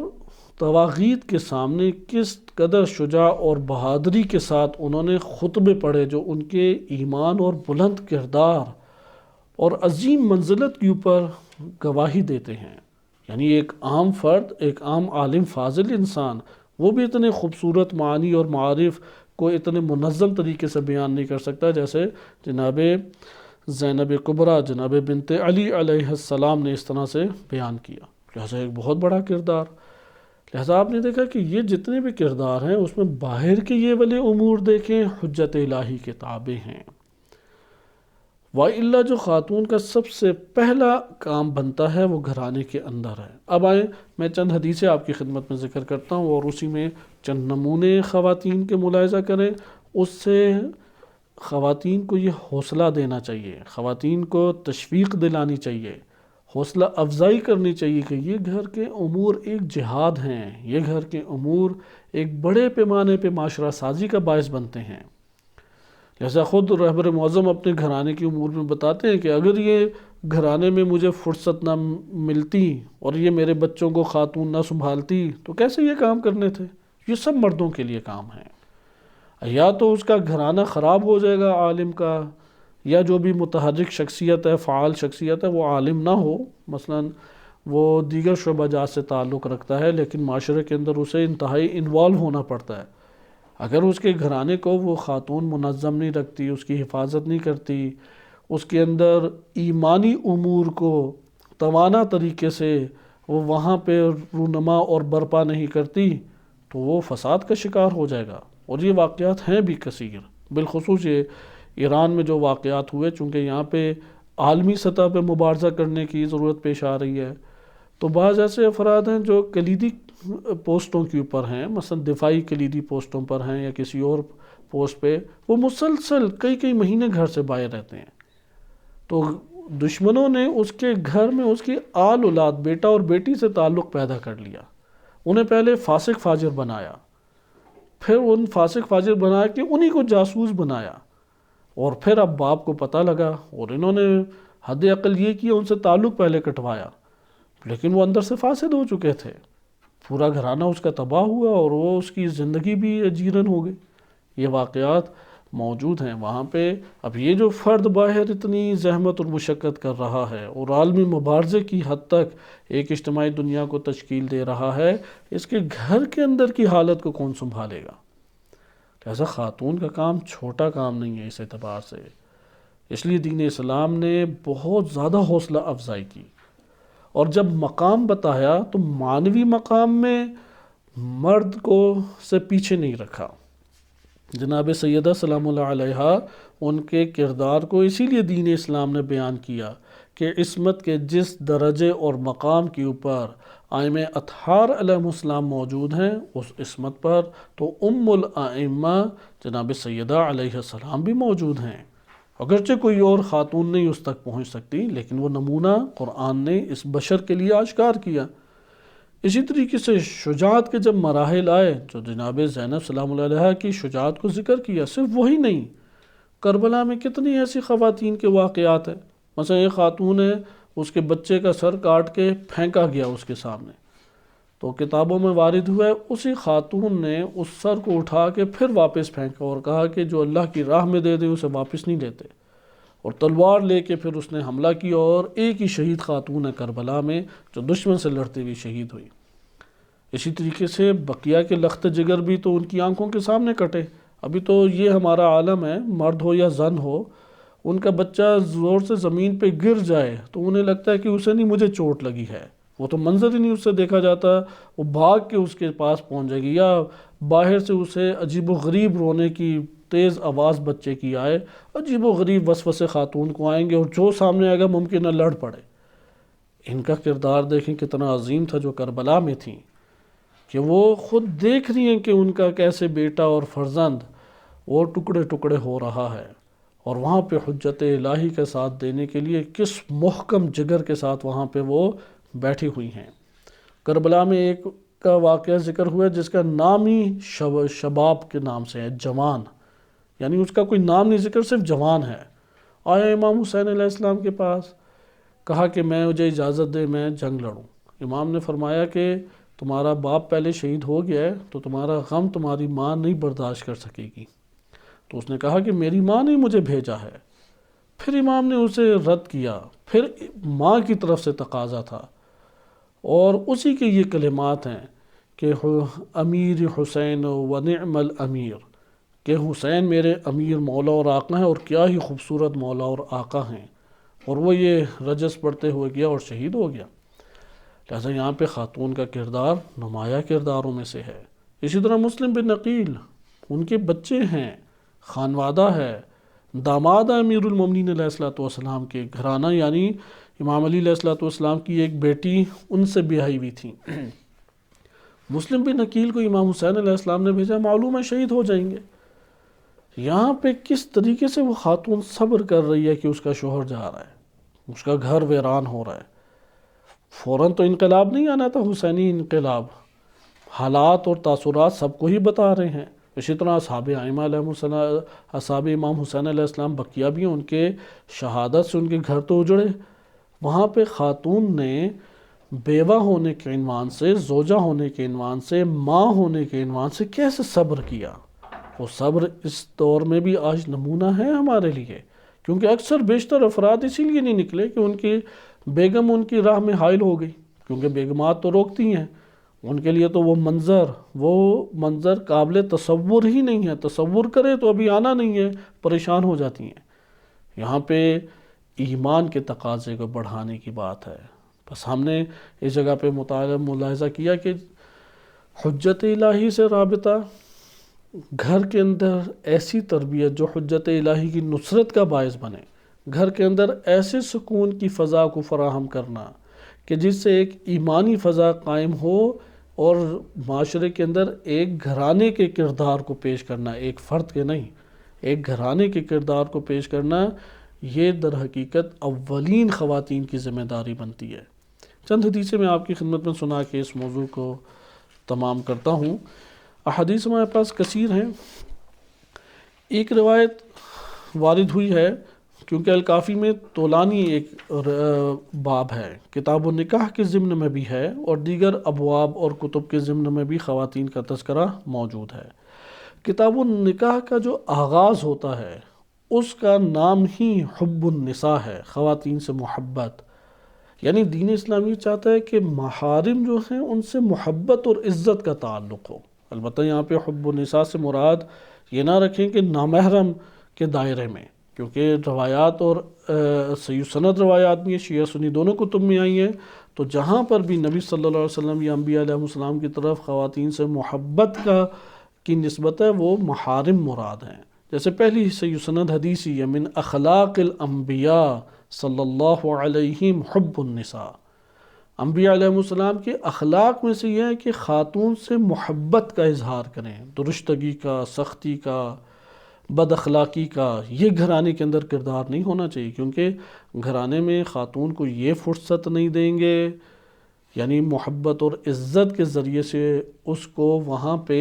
طواغیت کے سامنے کس قدر شجاع اور بہادری کے ساتھ انہوں نے خطبے پڑھے جو ان کے ایمان اور بلند کردار اور عظیم منزلت کے اوپر گواہی دیتے ہیں۔ یعنی ایک عام فرد، ایک عام عالم فاضل انسان، وہ بھی اتنے خوبصورت معانی اور معارف کو اتنے منظم طریقے سے بیان نہیں کر سکتا جیسے جناب زینب کبریٰ جناب بنت علی علیہ السلام نے اس طرح سے بیان کیا۔ لہٰذا ایک بہت بڑا کردار۔ لہٰذا آپ نے دیکھا کہ یہ جتنے بھی کردار ہیں اس میں باہر کے یہ والے امور دیکھیں حجت الہی کے تابع ہیں، وَإِلَّا جو خاتون کا سب سے پہلا کام بنتا ہے وہ گھرانے کے اندر ہے۔ اب آئیں میں چند حدیثیں آپ کی خدمت میں ذکر کرتا ہوں اور اسی میں چند نمونے خواتین کے ملاحظہ کریں، اس سے خواتین کو یہ حوصلہ دینا چاہیے، خواتین کو تشویق دلانی چاہیے، حوصلہ افزائی کرنی چاہیے کہ یہ گھر کے امور ایک جہاد ہیں، یہ گھر کے امور ایک بڑے پیمانے پہ معاشرہ سازی کا باعث بنتے ہیں۔ جیسا خود رہبر معظم اپنے گھرانے کی امور میں بتاتے ہیں کہ اگر یہ گھرانے میں مجھے فرصت نہ ملتی اور یہ میرے بچوں کو خاتون نہ سنبھالتی تو کیسے یہ کام کرنے تھے؟ یہ سب مردوں کے لیے کام ہیں۔ یا تو اس کا گھرانہ خراب ہو جائے گا عالم کا، یا جو بھی متحرک شخصیت ہے، فعال شخصیت ہے، وہ عالم نہ ہو، مثلا وہ دیگر شعبہ جات سے تعلق رکھتا ہے لیکن معاشرے کے اندر اسے انتہائی انوالو ہونا پڑتا ہے، اگر اس کے گھرانے کو وہ خاتون منظم نہیں رکھتی، اس کی حفاظت نہیں کرتی، اس کے اندر ایمانی امور کو توانا طریقے سے وہ وہاں پہ رونما اور برپا نہیں کرتی تو وہ فساد کا شکار ہو جائے گا۔ اور یہ واقعات ہیں بھی کثیر، بالخصوص یہ ایران میں جو واقعات ہوئے، چونکہ یہاں پہ عالمی سطح پہ مبارزہ کرنے کی ضرورت پیش آ رہی ہے، تو بعض ایسے افراد ہیں جو کلیدی پوسٹوں کے اوپر ہیں، مثلا دفاعی کلیدی پوسٹوں پر ہیں یا کسی اور پوسٹ پہ، وہ مسلسل کئی کئی مہینے گھر سے باہر رہتے ہیں، تو دشمنوں نے اس کے گھر میں اس کی آل اولاد بیٹا اور بیٹی سے تعلق پیدا کر لیا، انہیں پہلے فاسق فاجر بنایا، پھر ان فاسق فاجر بنا کے انہی کو جاسوس بنایا، اور پھر اب باپ کو پتہ لگا اور انہوں نے حد عقل یہ کیا، ان سے تعلق پہلے کٹوایا، لیکن وہ اندر سے فاسد ہو چکے تھے، پورا گھرانہ اس کا تباہ ہوا اور وہ اس کی زندگی بھی اجیرن ہو گئی۔ یہ واقعات موجود ہیں وہاں پہ۔ اب یہ جو فرد باہر اتنی زحمت اور مشقت کر رہا ہے اور عالمی مبارزے کی حد تک ایک اجتماعی دنیا کو تشکیل دے رہا ہے، اس کے گھر کے اندر کی حالت کو کون سنبھالے گا؟ لہذا خاتون کا کام چھوٹا کام نہیں ہے اس اعتبار سے، اس لیے دین اسلام نے بہت زیادہ حوصلہ افزائی کی، اور جب مقام بتایا تو معنوی مقام میں مرد کو سے پیچھے نہیں رکھا۔ جناب سیدہ سلام اللہ علیہا ان کے کردار کو اسی لیے دین اسلام نے بیان کیا کہ عصمت کے جس درجے اور مقام کے اوپر ائمہ اطہار علیہ السلام موجود ہیں، اس عصمت پر تو ام الائمہ جناب سیدہ علیہ السلام بھی موجود ہیں، اگرچہ کوئی اور خاتون نہیں اس تک پہنچ سکتی، لیکن وہ نمونہ قرآن نے اس بشر کے لیے آشکار کیا۔ اسی طریقے سے شجاعت کے جب مراحل آئے، جو جناب زینب سلام اللہ علیہا کی شجاعت کو ذکر کیا، صرف وہی نہیں، کربلا میں کتنی ایسی خواتین کے واقعات ہیں، مثلا ایک خاتون ہے، اس کے بچے کا سر کاٹ کے پھینکا گیا اس کے سامنے، تو کتابوں میں وارد ہوا ہے اسی خاتون نے اس سر کو اٹھا کے پھر واپس پھینکا اور کہا کہ جو اللہ کی راہ میں دے دے اسے واپس نہیں لیتے، اور تلوار لے کے پھر اس نے حملہ کیا، اور ایک ہی شہید خاتون ہے کربلا میں جو دشمن سے لڑتے ہوئی شہید ہوئی۔ اسی طریقے سے بقیہ کے لخت جگر بھی تو ان کی آنکھوں کے سامنے کٹے۔ ابھی تو یہ ہمارا عالم ہے، مرد ہو یا زن ہو، ان کا بچہ زور سے زمین پہ گر جائے تو انہیں لگتا ہے کہ اسے نہیں، مجھے چوٹ لگی ہے، وہ تو منظر ہی نہیں اس سے دیکھا جاتا، وہ بھاگ کے اس کے پاس پہنچ جائے گی، یا باہر سے اسے عجیب و غریب رونے کی تیز آواز بچے کی آئے، عجیب و غریب وسوسے خاتون کو آئیں گے، اور جو سامنے آئے گا ممکن ہے لڑ پڑے۔ ان کا کردار دیکھیں کتنا عظیم تھا جو کربلا میں تھیں، کہ وہ خود دیکھ رہی ہیں کہ ان کا کیسے بیٹا اور فرزند وہ ٹکڑے ٹکڑے ہو رہا ہے، اور وہاں پہ حجت الہی کا ساتھ دینے کے لیے کس محکم جگر کے ساتھ وہاں پہ وہ بیٹھی ہوئی ہیں۔ کربلا میں ایک کا واقعہ ذکر ہوا ہے جس کا نام ہی شباب کے نام سے ہے، جوان، یعنی اس کا کوئی نام نہیں ذکر، صرف جوان ہے۔ آیا امام حسین علیہ السلام کے پاس، کہا کہ مجھے اجازت دے میں جنگ لڑوں۔ امام نے فرمایا کہ تمہارا باپ پہلے شہید ہو گیا ہے تو تمہارا غم تمہاری ماں نہیں برداشت کر سکے گی۔ تو اس نے کہا کہ میری ماں نے مجھے بھیجا ہے۔ پھر امام نے اسے رد کیا، پھر ماں کی طرف سے تقاضا تھا، اور اسی کے یہ کلمات ہیں کہ امیر حسین و نعم الامیر، کہ حسین میرے امیر مولا اور آقا ہیں، اور کیا ہی خوبصورت مولا اور آقا ہیں، اور وہ یہ رجس پڑھتے ہوئے گیا اور شہید ہو گیا۔ لہٰذا یہاں پہ خاتون کا کردار نمایاں کرداروں میں سے ہے۔ اسی طرح مسلم بن عقیل، ان کے بچے ہیں، خانوادہ ہے، داماد امیر المومنین علیہ الصلوۃ والسلام کے، گھرانہ یعنی امام علی علیہ الصلوۃ والسلام کی ایک بیٹی ان سے بیاہی ہوئی تھی۔ مسلم بن عقیل کو امام حسین علیہ السلام نے بھیجا، معلوم ہے شہید ہو جائیں گے۔ یہاں پہ کس طریقے سے وہ خاتون صبر کر رہی ہے کہ اس کا شوہر جا رہا ہے، اس کا گھر ویران ہو رہا ہے۔ فوراً تو انقلاب نہیں آنا تھا، حسینی انقلاب، حالات اور تاثرات سب کو ہی بتا رہے ہیں۔ اسی طرح اصحاب ائمہ علیہم السلام، اصحاب امام حسین علیہ السلام بقیہ بھی ہیں، ان کے شہادت سے ان کے گھر تو اجڑے۔ وہاں پہ خاتون نے بیوہ ہونے کے عنوان سے، زوجہ ہونے کے عنوان سے، ماں ہونے کے عنوان سے کیسے صبر کیا۔ وہ صبر اس دور میں بھی آج نمونہ ہے ہمارے لیے، کیونکہ اکثر بیشتر افراد اسی لیے نہیں نکلے کہ ان کی بیگم ان کی راہ میں حائل ہو گئی، کیونکہ بیگمات تو روکتی ہیں، ان کے لیے تو وہ منظر قابل تصور ہی نہیں ہے، تصور کرے تو ابھی آنا نہیں ہے، پریشان ہو جاتی ہیں۔ یہاں پہ ایمان کے تقاضے کو بڑھانے کی بات ہے۔ بس ہم نے اس جگہ پہ ملاحظہ کیا کہ حجت الہی سے رابطہ، گھر کے اندر ایسی تربیت جو حجت الہی کی نصرت کا باعث بنے، گھر کے اندر ایسے سکون کی فضا کو فراہم کرنا کہ جس سے ایک ایمانی فضا قائم ہو، اور معاشرے کے اندر ایک گھرانے کے کردار کو پیش کرنا، ایک فرد کے نہیں، ایک گھرانے کے کردار کو پیش کرنا، یہ در حقیقت اولین خواتین کی ذمہ داری بنتی ہے۔ چند حدیثیں میں آپ کی خدمت میں سنا کے اس موضوع کو تمام کرتا ہوں۔ احادیث ہمارے پاس کثیر ہیں۔ ایک روایت وارد ہوئی ہے، کیونکہ الکافی میں طولانی ایک باب ہے، کتاب النکاح کے ضمن میں بھی ہے، اور دیگر ابواب اور کتب کے ضمن میں بھی خواتین کا تذکرہ موجود ہے۔ کتاب النکاح کا جو آغاز ہوتا ہے اس کا نام ہی حب النساء ہے، خواتین سے محبت، یعنی دین اسلامی چاہتا ہے کہ محارم جو ہیں ان سے محبت اور عزت کا تعلق ہو۔ البتہ یہاں پہ حب النساء سے مراد یہ نہ رکھیں کہ نامحرم کے دائرے میں، کیونکہ روایات اور صحیح سند روایات بھی شیعہ سنی دونوں کتب میں آئی ہیں، تو جہاں پر بھی نبی صلی اللہ علیہ وسلم یا انبیاء علیہ السلام کی طرف خواتین سے محبت کی نسبت ہے، وہ محارم مراد ہیں۔ جیسے پہلی صحیح سند حدیث ہی ہے، من اخلاق الانبیاء صلی اللہ علیہ حب النساء، انبیاء علیہ السلام کے اخلاق میں سے یہ ہے کہ خاتون سے محبت کا اظہار کریں، درشتگی کا، سختی کا، بد اخلاقی کا یہ گھرانے کے اندر کردار نہیں ہونا چاہیے، کیونکہ گھرانے میں خاتون کو یہ فرصت نہیں دیں گے، یعنی محبت اور عزت کے ذریعے سے اس کو وہاں پہ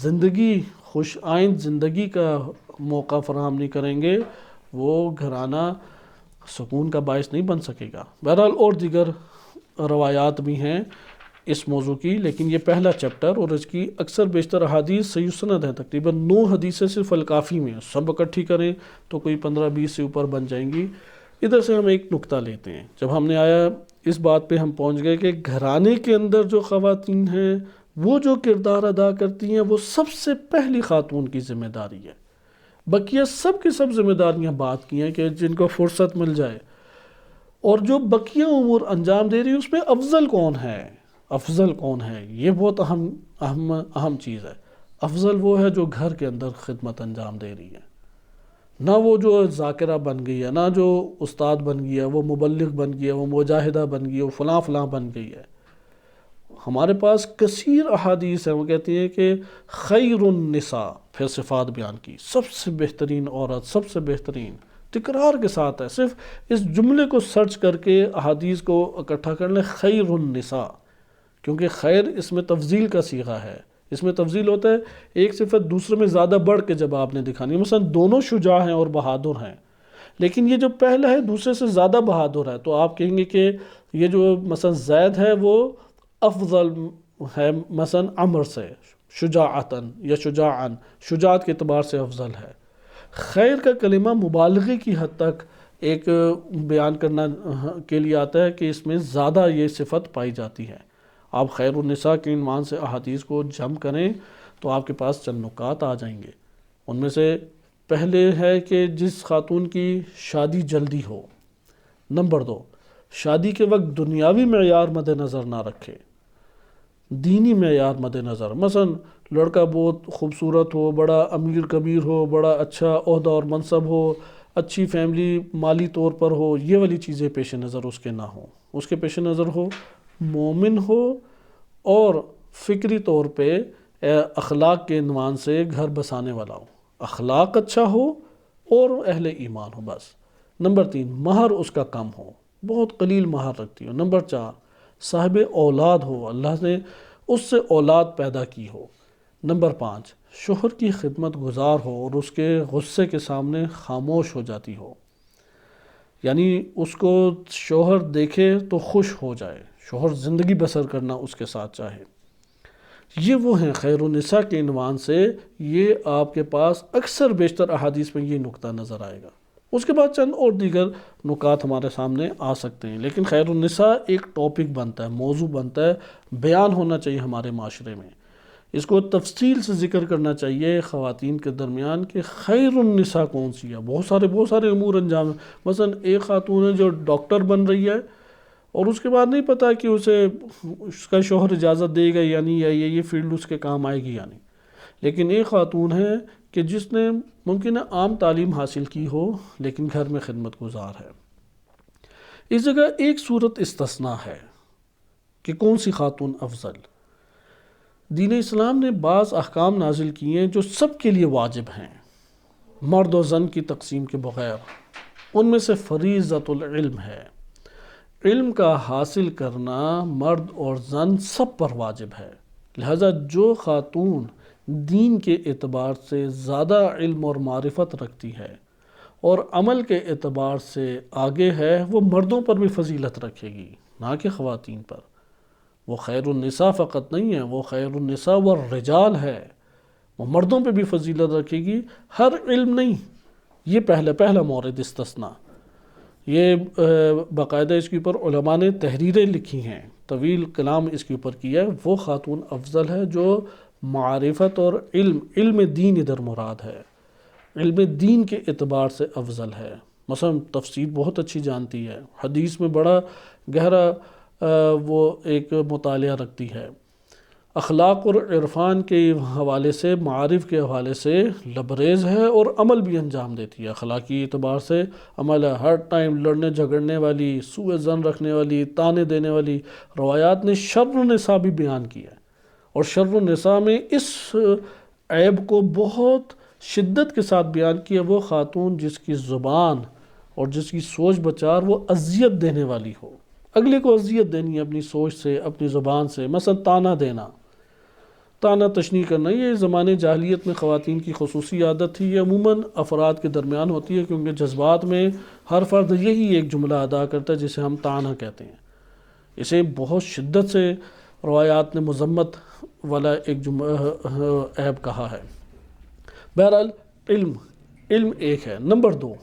زندگی، خوش آئند زندگی کا موقع فراہم نہیں کریں گے، وہ گھرانہ سکون کا باعث نہیں بن سکے گا۔ بہرحال اور دیگر روایات بھی ہیں اس موضوع کی، لیکن یہ پہلا چیپٹر اور اس کی اکثر بیشتر احادیث صحیح سند ہیں، تقریباً 9 حدیثیں صرف الکافی میں، سب اکٹھی کریں تو کوئی 15-20 سے اوپر بن جائیں گی۔ ادھر سے ہم ایک نقطہ لیتے ہیں، جب ہم نے آیا اس بات پہ ہم پہنچ گئے کہ گھرانے کے اندر جو خواتین ہیں وہ جو کردار ادا کرتی ہیں وہ سب سے پہلی خاتون کی ذمہ داری ہے۔ بقیہ سب کی سب ذمہ داریاں بات کی ہیں کہ جن کو فرصت مل جائے، اور جو بقیہ امور انجام دے رہی ہے اس میں افضل کون ہے، افضل کون ہے، یہ بہت اہم چیز ہے۔ افضل وہ ہے جو گھر کے اندر خدمت انجام دے رہی ہے، نہ وہ جو ذاکرہ بن گئی ہے، نہ جو استاد بن گئی ہے، وہ مبلغ بن گئی ہے، وہ مجاہدہ بن گئی ہے، وہ فلاں فلاں بن گئی ہے۔ ہمارے پاس کثیر احادیث ہیں، وہ کہتی ہیں کہ خیر النساء، پھر صفات بیان کی، سب سے بہترین عورت، سب سے بہترین، تکرار کے ساتھ ہے، صرف اس جملے کو سرچ کر کے احادیث کو اکٹھا کر لیں، خیر النساء، کیونکہ خیر اس میں تفضیل کا صیغہ ہے، اس میں تفضیل ہوتا ہے ایک صفت دوسرے میں زیادہ بڑھ کے جب آپ نے دکھانی ہے، مثلا دونوں شجاع ہیں اور بہادر ہیں، لیکن یہ جو پہلا ہے دوسرے سے زیادہ بہادر ہے، تو آپ کہیں گے کہ یہ جو مثلا زید ہے وہ افضل ہے مثلا عمر سے، شجاعتاً یا شجاعاً، شجاعت کے اعتبار سے افضل ہے۔ خیر کا کلمہ مبالغے کی حد تک ایک بیان کرنا کے لیے آتا ہے کہ اس میں زیادہ یہ صفت پائی جاتی ہے۔ آپ خیر النساء کے عنوان سے احادیث کو جمع کریں تو آپ کے پاس چند نکات آ جائیں گے۔ ان میں سے پہلے ہے کہ جس خاتون کی شادی جلدی ہو، نمبر 2 شادی کے وقت دنیاوی معیار مد نظر نہ رکھے، دینی معیار مد نظر. مثلا لڑکا بہت خوبصورت ہو، بڑا امیر کبیر ہو، بڑا اچھا عہدہ اور منصب ہو، اچھی فیملی مالی طور پر ہو، یہ والی چیزیں پیش نظر اس کے نہ ہوں. اس کے پیش نظر ہو مومن ہو اور فکری طور پہ اخلاق کے عنوان سے گھر بسانے والا ہو، اخلاق اچھا ہو اور اہل ایمان ہو بس. نمبر 3 مہر اس کا کم ہو، بہت قلیل مہر رکھتی ہو. نمبر 4 صاحب اولاد ہو، اللہ نے اس سے اولاد پیدا کی ہو. نمبر 5 شوہر کی خدمت گزار ہو اور اس کے غصے کے سامنے خاموش ہو جاتی ہو، یعنی اس کو شوہر دیکھے تو خوش ہو جائے، شوہر زندگی بسر کرنا اس کے ساتھ چاہے. یہ وہ ہیں خیر النساء کے عنوان سے. یہ آپ کے پاس اکثر بیشتر احادیث میں یہ نقطہ نظر آئے گا. اس کے بعد چند اور دیگر نکات ہمارے سامنے آ سکتے ہیں، لیکن خیر النساء ایک ٹاپک بنتا ہے، موضوع بنتا ہے، بیان ہونا چاہیے ہمارے معاشرے میں. اس کو تفصیل سے ذکر کرنا چاہیے خواتین کے درمیان کہ خیر النساء کون سی ہے. بہت سارے امور انجام ہیں. مثلا ایک خاتون ہے جو ڈاکٹر بن رہی ہے اور اس کے بعد نہیں پتا کہ اسے اس کا شوہر اجازت دے گا یا نہیں، یا یہ فیلڈ اس کے کام آئے گی یا نہیں. لیکن ایک خاتون ہے کہ جس نے ممکن ہے عام تعلیم حاصل کی ہو لیکن گھر میں خدمت گزار ہے. اس جگہ ایک صورت استثناء ہے کہ کون سی خاتون افضل. دین اسلام نے بعض احکام نازل کیے ہیں جو سب کے لیے واجب ہیں، مرد و زن کی تقسیم کے بغیر. ان میں سے فریضۃ العلم ہے، علم کا حاصل کرنا مرد اور زن سب پر واجب ہے. لہذا جو خاتون دین کے اعتبار سے زیادہ علم اور معرفت رکھتی ہے اور عمل کے اعتبار سے آگے ہے، وہ مردوں پر بھی فضیلت رکھے گی، نہ کہ خواتین پر. وہ خیر النساء فقط نہیں ہے، وہ خیر النساء والرجال ہے، وہ مردوں پہ بھی فضیلت رکھے گی. ہر علم نہیں، یہ پہلا مورد استثناء. یہ باقاعدہ اس کے اوپر علماء نے تحریریں لکھی ہیں، طویل کلام اس کے اوپر کیا ہے. وہ خاتون افضل ہے جو معرفت اور علم دین ادھر مراد ہے، علم دین کے اعتبار سے افضل ہے. مثلا تفسیر بہت اچھی جانتی ہے، حدیث میں بڑا گہرا وہ ایک مطالعہ رکھتی ہے، اخلاق اور عرفان کے حوالے سے، معارف کے حوالے سے لبریز ہے اور عمل بھی انجام دیتی ہے. اخلاقی اعتبار سے عمل ہے، ہر ٹائم لڑنے جھگڑنے والی، سوء ظن رکھنے والی، تانے دینے والی. روایات نے شر النساء بھی بیان کیا ہے، اور شر النساء میں اس عیب کو بہت شدت کے ساتھ بیان کیا، وہ خاتون جس کی زبان اور جس کی سوچ بچار وہ اذیت دینے والی ہو. اگلے کو اذیت دینی ہے اپنی سوچ سے، اپنی زبان سے. مثلا تانا دینا، تانا تشنیع کرنا، یہ زمانے جاہلیت میں خواتین کی خصوصی عادت تھی. یہ عموماً افراد کے درمیان ہوتی ہے کیونکہ جذبات میں ہر فرد یہی ایک جملہ ادا کرتا ہے جسے ہم تانا کہتے ہیں. اسے بہت شدت سے روایات نے مذمت والا ایک عیب کہا ہے. بہرحال علم ایک ہے. نمبر 2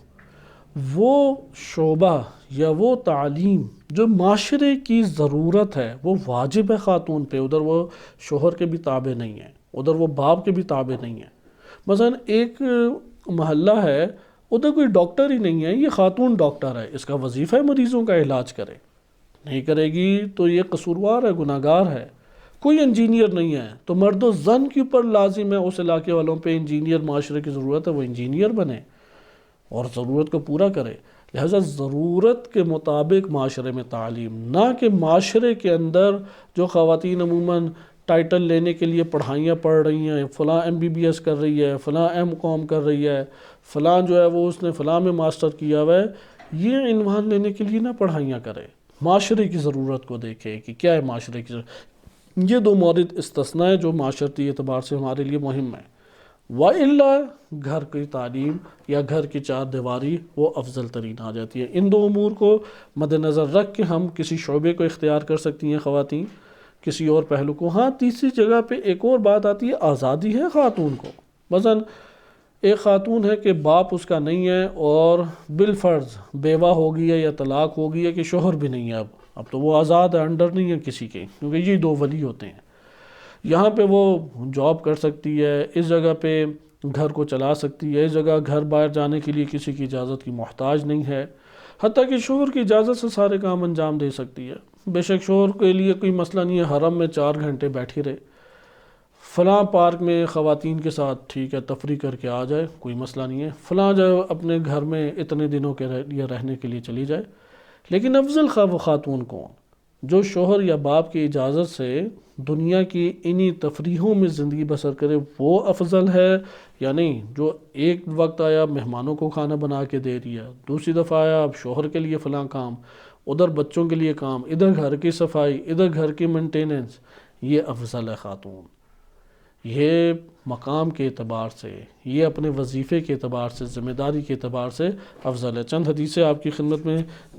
وہ شعبہ یا وہ تعلیم جو معاشرے کی ضرورت ہے وہ واجب ہے خاتون پہ. ادھر وہ شوہر کے بھی تابع نہیں ہے، ادھر وہ باپ کے بھی تابع نہیں ہے. مثلا ایک محلہ ہے، ادھر کوئی ڈاکٹر ہی نہیں ہے، یہ خاتون ڈاکٹر ہے، اس کا وظیفہ ہے مریضوں کا علاج کرے. نہیں کرے گی تو یہ قصوروار ہے، گناہگار ہے. کوئی انجینئر نہیں ہے تو مرد و زن کے اوپر لازم ہے، اس علاقے والوں پہ انجینئر معاشرے کی ضرورت ہے، وہ انجینئر بنے اور ضرورت کو پورا کرے. لہذا ضرورت کے مطابق معاشرے میں تعلیم، نہ کہ معاشرے کے اندر جو خواتین عموماً ٹائٹل لینے کے لیے پڑھائیاں پڑھ رہی ہیں، فلاں MBBS کر رہی ہے، فلاں M.Com کر رہی ہے، فلاں جو ہے وہ اس نے فلاں میں ماسٹر کیا ہوا ہے، یہ عنوان لینے کے لیے نہ پڑھائیاں کرے. معاشرے کی ضرورت کو دیکھے کہ کیا ہے معاشرے کی ضرورت. یہ 2 مورد استثناء ہے جو معاشرتی اعتبار سے ہمارے لیے مہم ہے. وَإِلَّا گھر کی تعلیم یا گھر کی 4 دیواری وہ افضل ترین آ جاتی ہے. ان 2 امور کو مد نظر رکھ کے ہم کسی شعبے کو اختیار کر سکتی ہیں خواتین، کسی اور پہلو کو. ہاں تیسری جگہ پہ ایک اور بات آتی ہے، آزادی ہے خاتون کو. مثلا ایک خاتون ہے کہ باپ اس کا نہیں ہے اور بالفرض بیوہ ہو گئی ہے یا طلاق ہو گئی ہے کہ شوہر بھی نہیں ہے، اب تو وہ آزاد ہے، انڈر نہیں ہے کسی کے، کیونکہ یہ 2 ولی ہوتے ہیں. یہاں پہ وہ جاب کر سکتی ہے، اس جگہ پہ گھر کو چلا سکتی ہے، اس جگہ گھر باہر جانے کے لیے کسی کی اجازت کی محتاج نہیں ہے. حتیٰ کہ شوہر کی اجازت سے سارے کام انجام دے سکتی ہے۔ بے شک شوہر کے لیے کوئی مسئلہ نہیں ہے حرم میں 4 گھنٹے بیٹھی رہے، فلاں پارک میں خواتین کے ساتھ ٹھیک ہے تفریح کر کے آ جائے، کوئی مسئلہ نہیں ہے، فلاں جو اپنے گھر میں اتنے دنوں کے لیے رہنے کے لیے چلی جائے۔ لیکن افضل وہ خاتون کون؟ جو شوہر یا باپ کی اجازت سے دنیا کی انہی تفریحوں میں زندگی بسر کرے، وہ افضل ہے یا نہیں؟ جو ایک وقت آیا مہمانوں کو کھانا بنا کے دے دیا، دوسری دفعہ آیا اب شوہر کے لیے فلاں کام، ادھر بچوں کے لیے کام، ادھر گھر کی صفائی، ادھر گھر کی مینٹیننس، یہ افضل ہے خاتون۔ یہ مقام کے اعتبار سے، یہ اپنے وظیفے کے اعتبار سے، ذمہ داری کے اعتبار سے افضل ہے۔ چند حدیثیں آپ کی خدمت میں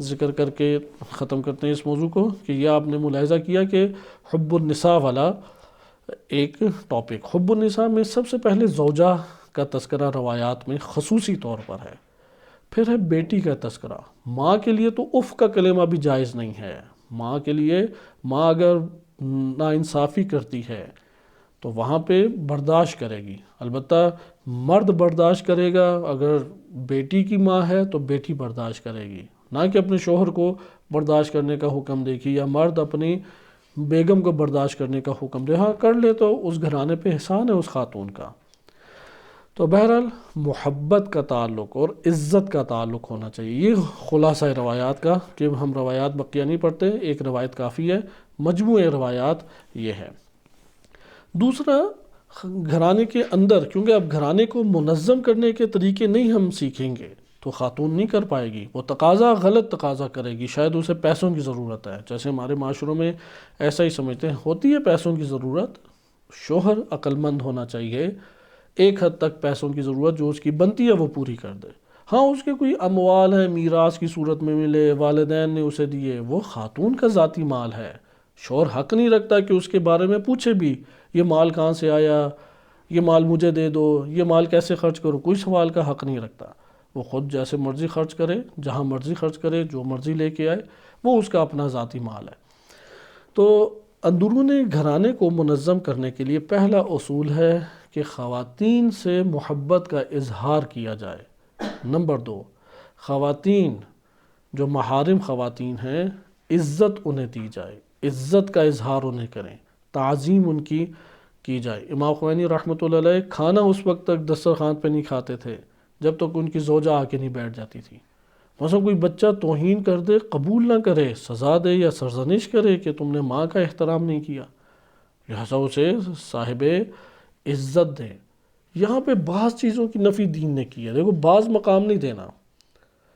ذکر کر کے ختم کرتے ہیں اس موضوع کو، کہ یہ آپ نے ملاحظہ کیا کہ حب النساء والا ایک ٹاپک، حب النساء میں سب سے پہلے زوجہ کا تذکرہ روایات میں خصوصی طور پر ہے، پھر ہے بیٹی کا تذکرہ۔ ماں کے لیے تو اف کا کلمہ بھی جائز نہیں ہے۔ ماں کے لیے، ماں اگر ناانصافی کرتی ہے تو وہاں پہ برداشت کرے گی، البتہ مرد برداشت کرے گا، اگر بیٹی کی ماں ہے تو بیٹی برداشت کرے گی، نہ کہ اپنے شوہر کو برداشت کرنے کا حکم دے گی یا مرد اپنی بیگم کو برداشت کرنے کا حکم دے۔ ہاں کر لے تو اس گھرانے پہ احسان ہے اس خاتون کا۔ تو بہرحال محبت کا تعلق اور عزت کا تعلق ہونا چاہیے، یہ خلاصہ روایات کا، کہ ہم روایات بقیہ نہیں پڑھتے، ایک روایت کافی ہے، مجموعہ روایات یہ ہے۔ دوسرا، گھرانے کے اندر، کیونکہ اب گھرانے کو منظم کرنے کے طریقے نہیں ہم سیکھیں گے تو خاتون نہیں کر پائے گی، وہ تقاضا غلط تقاضا کرے گی، شاید اسے پیسوں کی ضرورت ہے، جیسے ہمارے معاشروں میں ایسا ہی سمجھتے ہیں، ہوتی ہے پیسوں کی ضرورت، شوہر عقل مند ہونا چاہیے، ایک حد تک پیسوں کی ضرورت جو اس کی بنتی ہے وہ پوری کر دے۔ ہاں اس کے کوئی اموال ہیں میراث کی صورت میں ملے، والدین نے اسے دیے، وہ خاتون کا ذاتی مال ہے، شوہر حق نہیں رکھتا کہ اس کے بارے میں پوچھے بھی، یہ مال کہاں سے آیا، یہ مال مجھے دے دو، یہ مال کیسے خرچ کرو، کوئی سوال کا حق نہیں رکھتا، وہ خود جیسے مرضی خرچ کرے، جہاں مرضی خرچ کرے، جو مرضی لے کے آئے، وہ اس کا اپنا ذاتی مال ہے۔ تو اندرون گھرانے کو منظم کرنے کے لیے پہلا اصول ہے کہ خواتین سے محبت کا اظہار کیا جائے۔ نمبر 2، خواتین جو محارم خواتین ہیں عزت انہیں دی جائے، عزت کا اظہار انہیں کریں، تعظیم ان کی جائے۔ امام خمینی رحمۃ اللہ علیہ کھانا اس وقت تک دسترخوان پہ نہیں کھاتے تھے جب تک ان کی زوجہ آ کے نہیں بیٹھ جاتی تھی۔ مثلا کوئی بچہ توہین کر دے، قبول نہ کرے، سزا دے یا سرزنش کرے کہ تم نے ماں کا احترام نہیں کیا، لہذا اسے صاحب عزت دے۔ یہاں پہ بعض چیزوں کی نفی دین نے کی ہے، دیکھو بعض مقام نہیں دینا،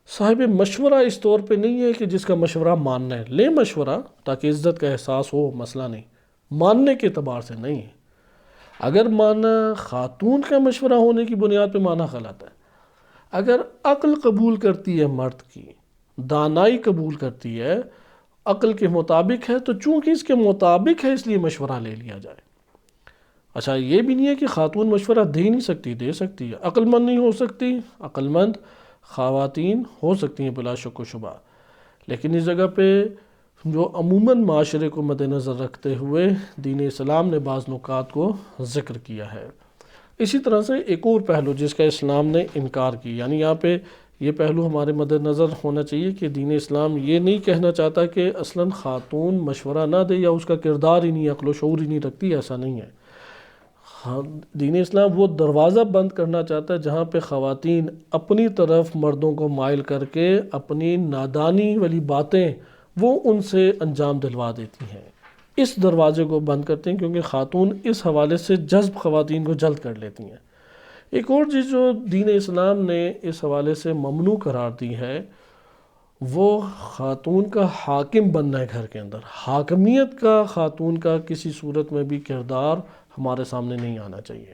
صاحب مشورہ اس طور پہ نہیں ہے کہ جس کا مشورہ ماننا ہے، لے مشورہ تاکہ عزت کا احساس ہو، مسئلہ نہیں، ماننے کے اعتبار سے نہیں ہے۔ اگر مانا خاتون کا مشورہ ہونے کی بنیاد پہ مانا غلط ہے، اگر عقل قبول کرتی ہے، مرد کی دانائی قبول کرتی ہے، عقل کے مطابق ہے، تو چونکہ اس کے مطابق ہے اس لیے مشورہ لے لیا جائے۔ اچھا یہ بھی نہیں ہے کہ خاتون مشورہ دے نہیں سکتی، دے سکتی ہے، عقل مند نہیں ہو سکتی، عقل مند خواتین ہو سکتی ہیں بلا شک و شبہ، لیکن اس جگہ پہ جو عموماً معاشرے کو مد نظر رکھتے ہوئے دین اسلام نے بعض نکات کو ذکر کیا ہے۔ اسی طرح سے ایک اور پہلو جس کا اسلام نے انکار کی، یعنی یہاں پہ یہ پہلو ہمارے مد نظر ہونا چاہیے کہ دین اسلام یہ نہیں کہنا چاہتا کہ اصلاً خاتون مشورہ نہ دے یا اس کا کردار ہی نہیں، عقل و شعور ہی نہیں رکھتی، ایسا نہیں ہے۔ دین اسلام وہ دروازہ بند کرنا چاہتا ہے جہاں پہ خواتین اپنی طرف مردوں کو مائل کر کے اپنی نادانی والی باتیں وہ ان سے انجام دلوا دیتی ہیں، اس دروازے کو بند کرتے ہیں، کیونکہ خاتون اس حوالے سے جذب خواتین کو جلد کر لیتی ہیں۔ ایک اور چیز جو دین اسلام نے اس حوالے سے ممنوع قرار دی ہے، وہ خاتون کا حاکم بننا ہے گھر کے اندر، حاکمیت کا خاتون کا کسی صورت میں بھی کردار ہمارے سامنے نہیں آنا چاہیے۔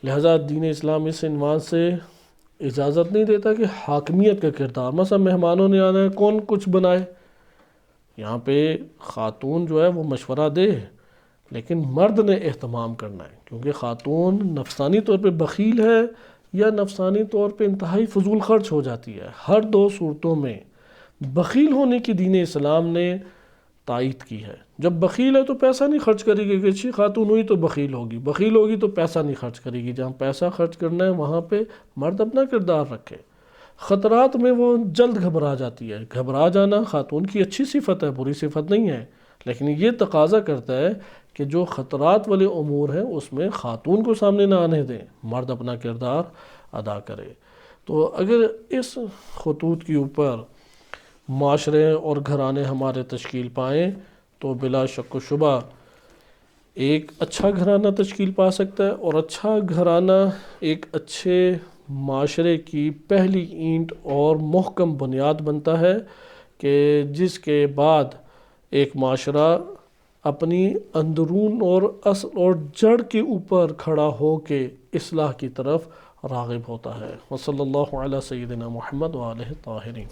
لہٰذا دین اسلام اس عنوان سے اجازت نہیں دیتا کہ حاکمیت کا کردار، مثلا مہمانوں نے آنا ہے، کون کچھ بنائے، یہاں پہ خاتون جو ہے وہ مشورہ دے، لیکن مرد نے اہتمام کرنا ہے، کیونکہ خاتون نفسانی طور پہ بخیل ہے یا نفسانی طور پہ انتہائی فضول خرچ ہو جاتی ہے، ہر دو صورتوں میں بخیل ہونے کی دین اسلام نے تائید کی ہے۔ جب بخیل ہے تو پیسہ نہیں خرچ کرے گی، کہ اچھی خاتون ہوئی تو بخیل ہوگی، بخیل ہوگی تو پیسہ نہیں خرچ کرے گی، جہاں پیسہ خرچ کرنا ہے وہاں پہ مرد اپنا کردار رکھے۔ خطرات میں وہ جلد گھبرا جاتی ہے. گھبرا جانا خاتون کی اچھی صفت ہے، بری صفت نہیں ہے، لیکن یہ تقاضا کرتا ہے کہ جو خطرات والے امور ہیں اس میں خاتون کو سامنے نہ آنے دیں، مرد اپنا کردار ادا کرے. تو اگر اس خطوط کے اوپر معاشرے اور گھرانے ہمارے تشکیل پائیں تو بلا شک و شبہ ایک اچھا گھرانہ تشکیل پا سکتا ہے، اور اچھا گھرانہ ایک اچھے معاشرے کی پہلی اینٹ اور محکم بنیاد بنتا ہے کہ جس کے بعد ایک معاشرہ اپنی اندرون اور اصل اور جڑ کے اوپر کھڑا ہو کے اصلاح کی طرف راغب ہوتا ہے. وصلی اللہ علی سیدنا محمد وآلہ الطاہرین.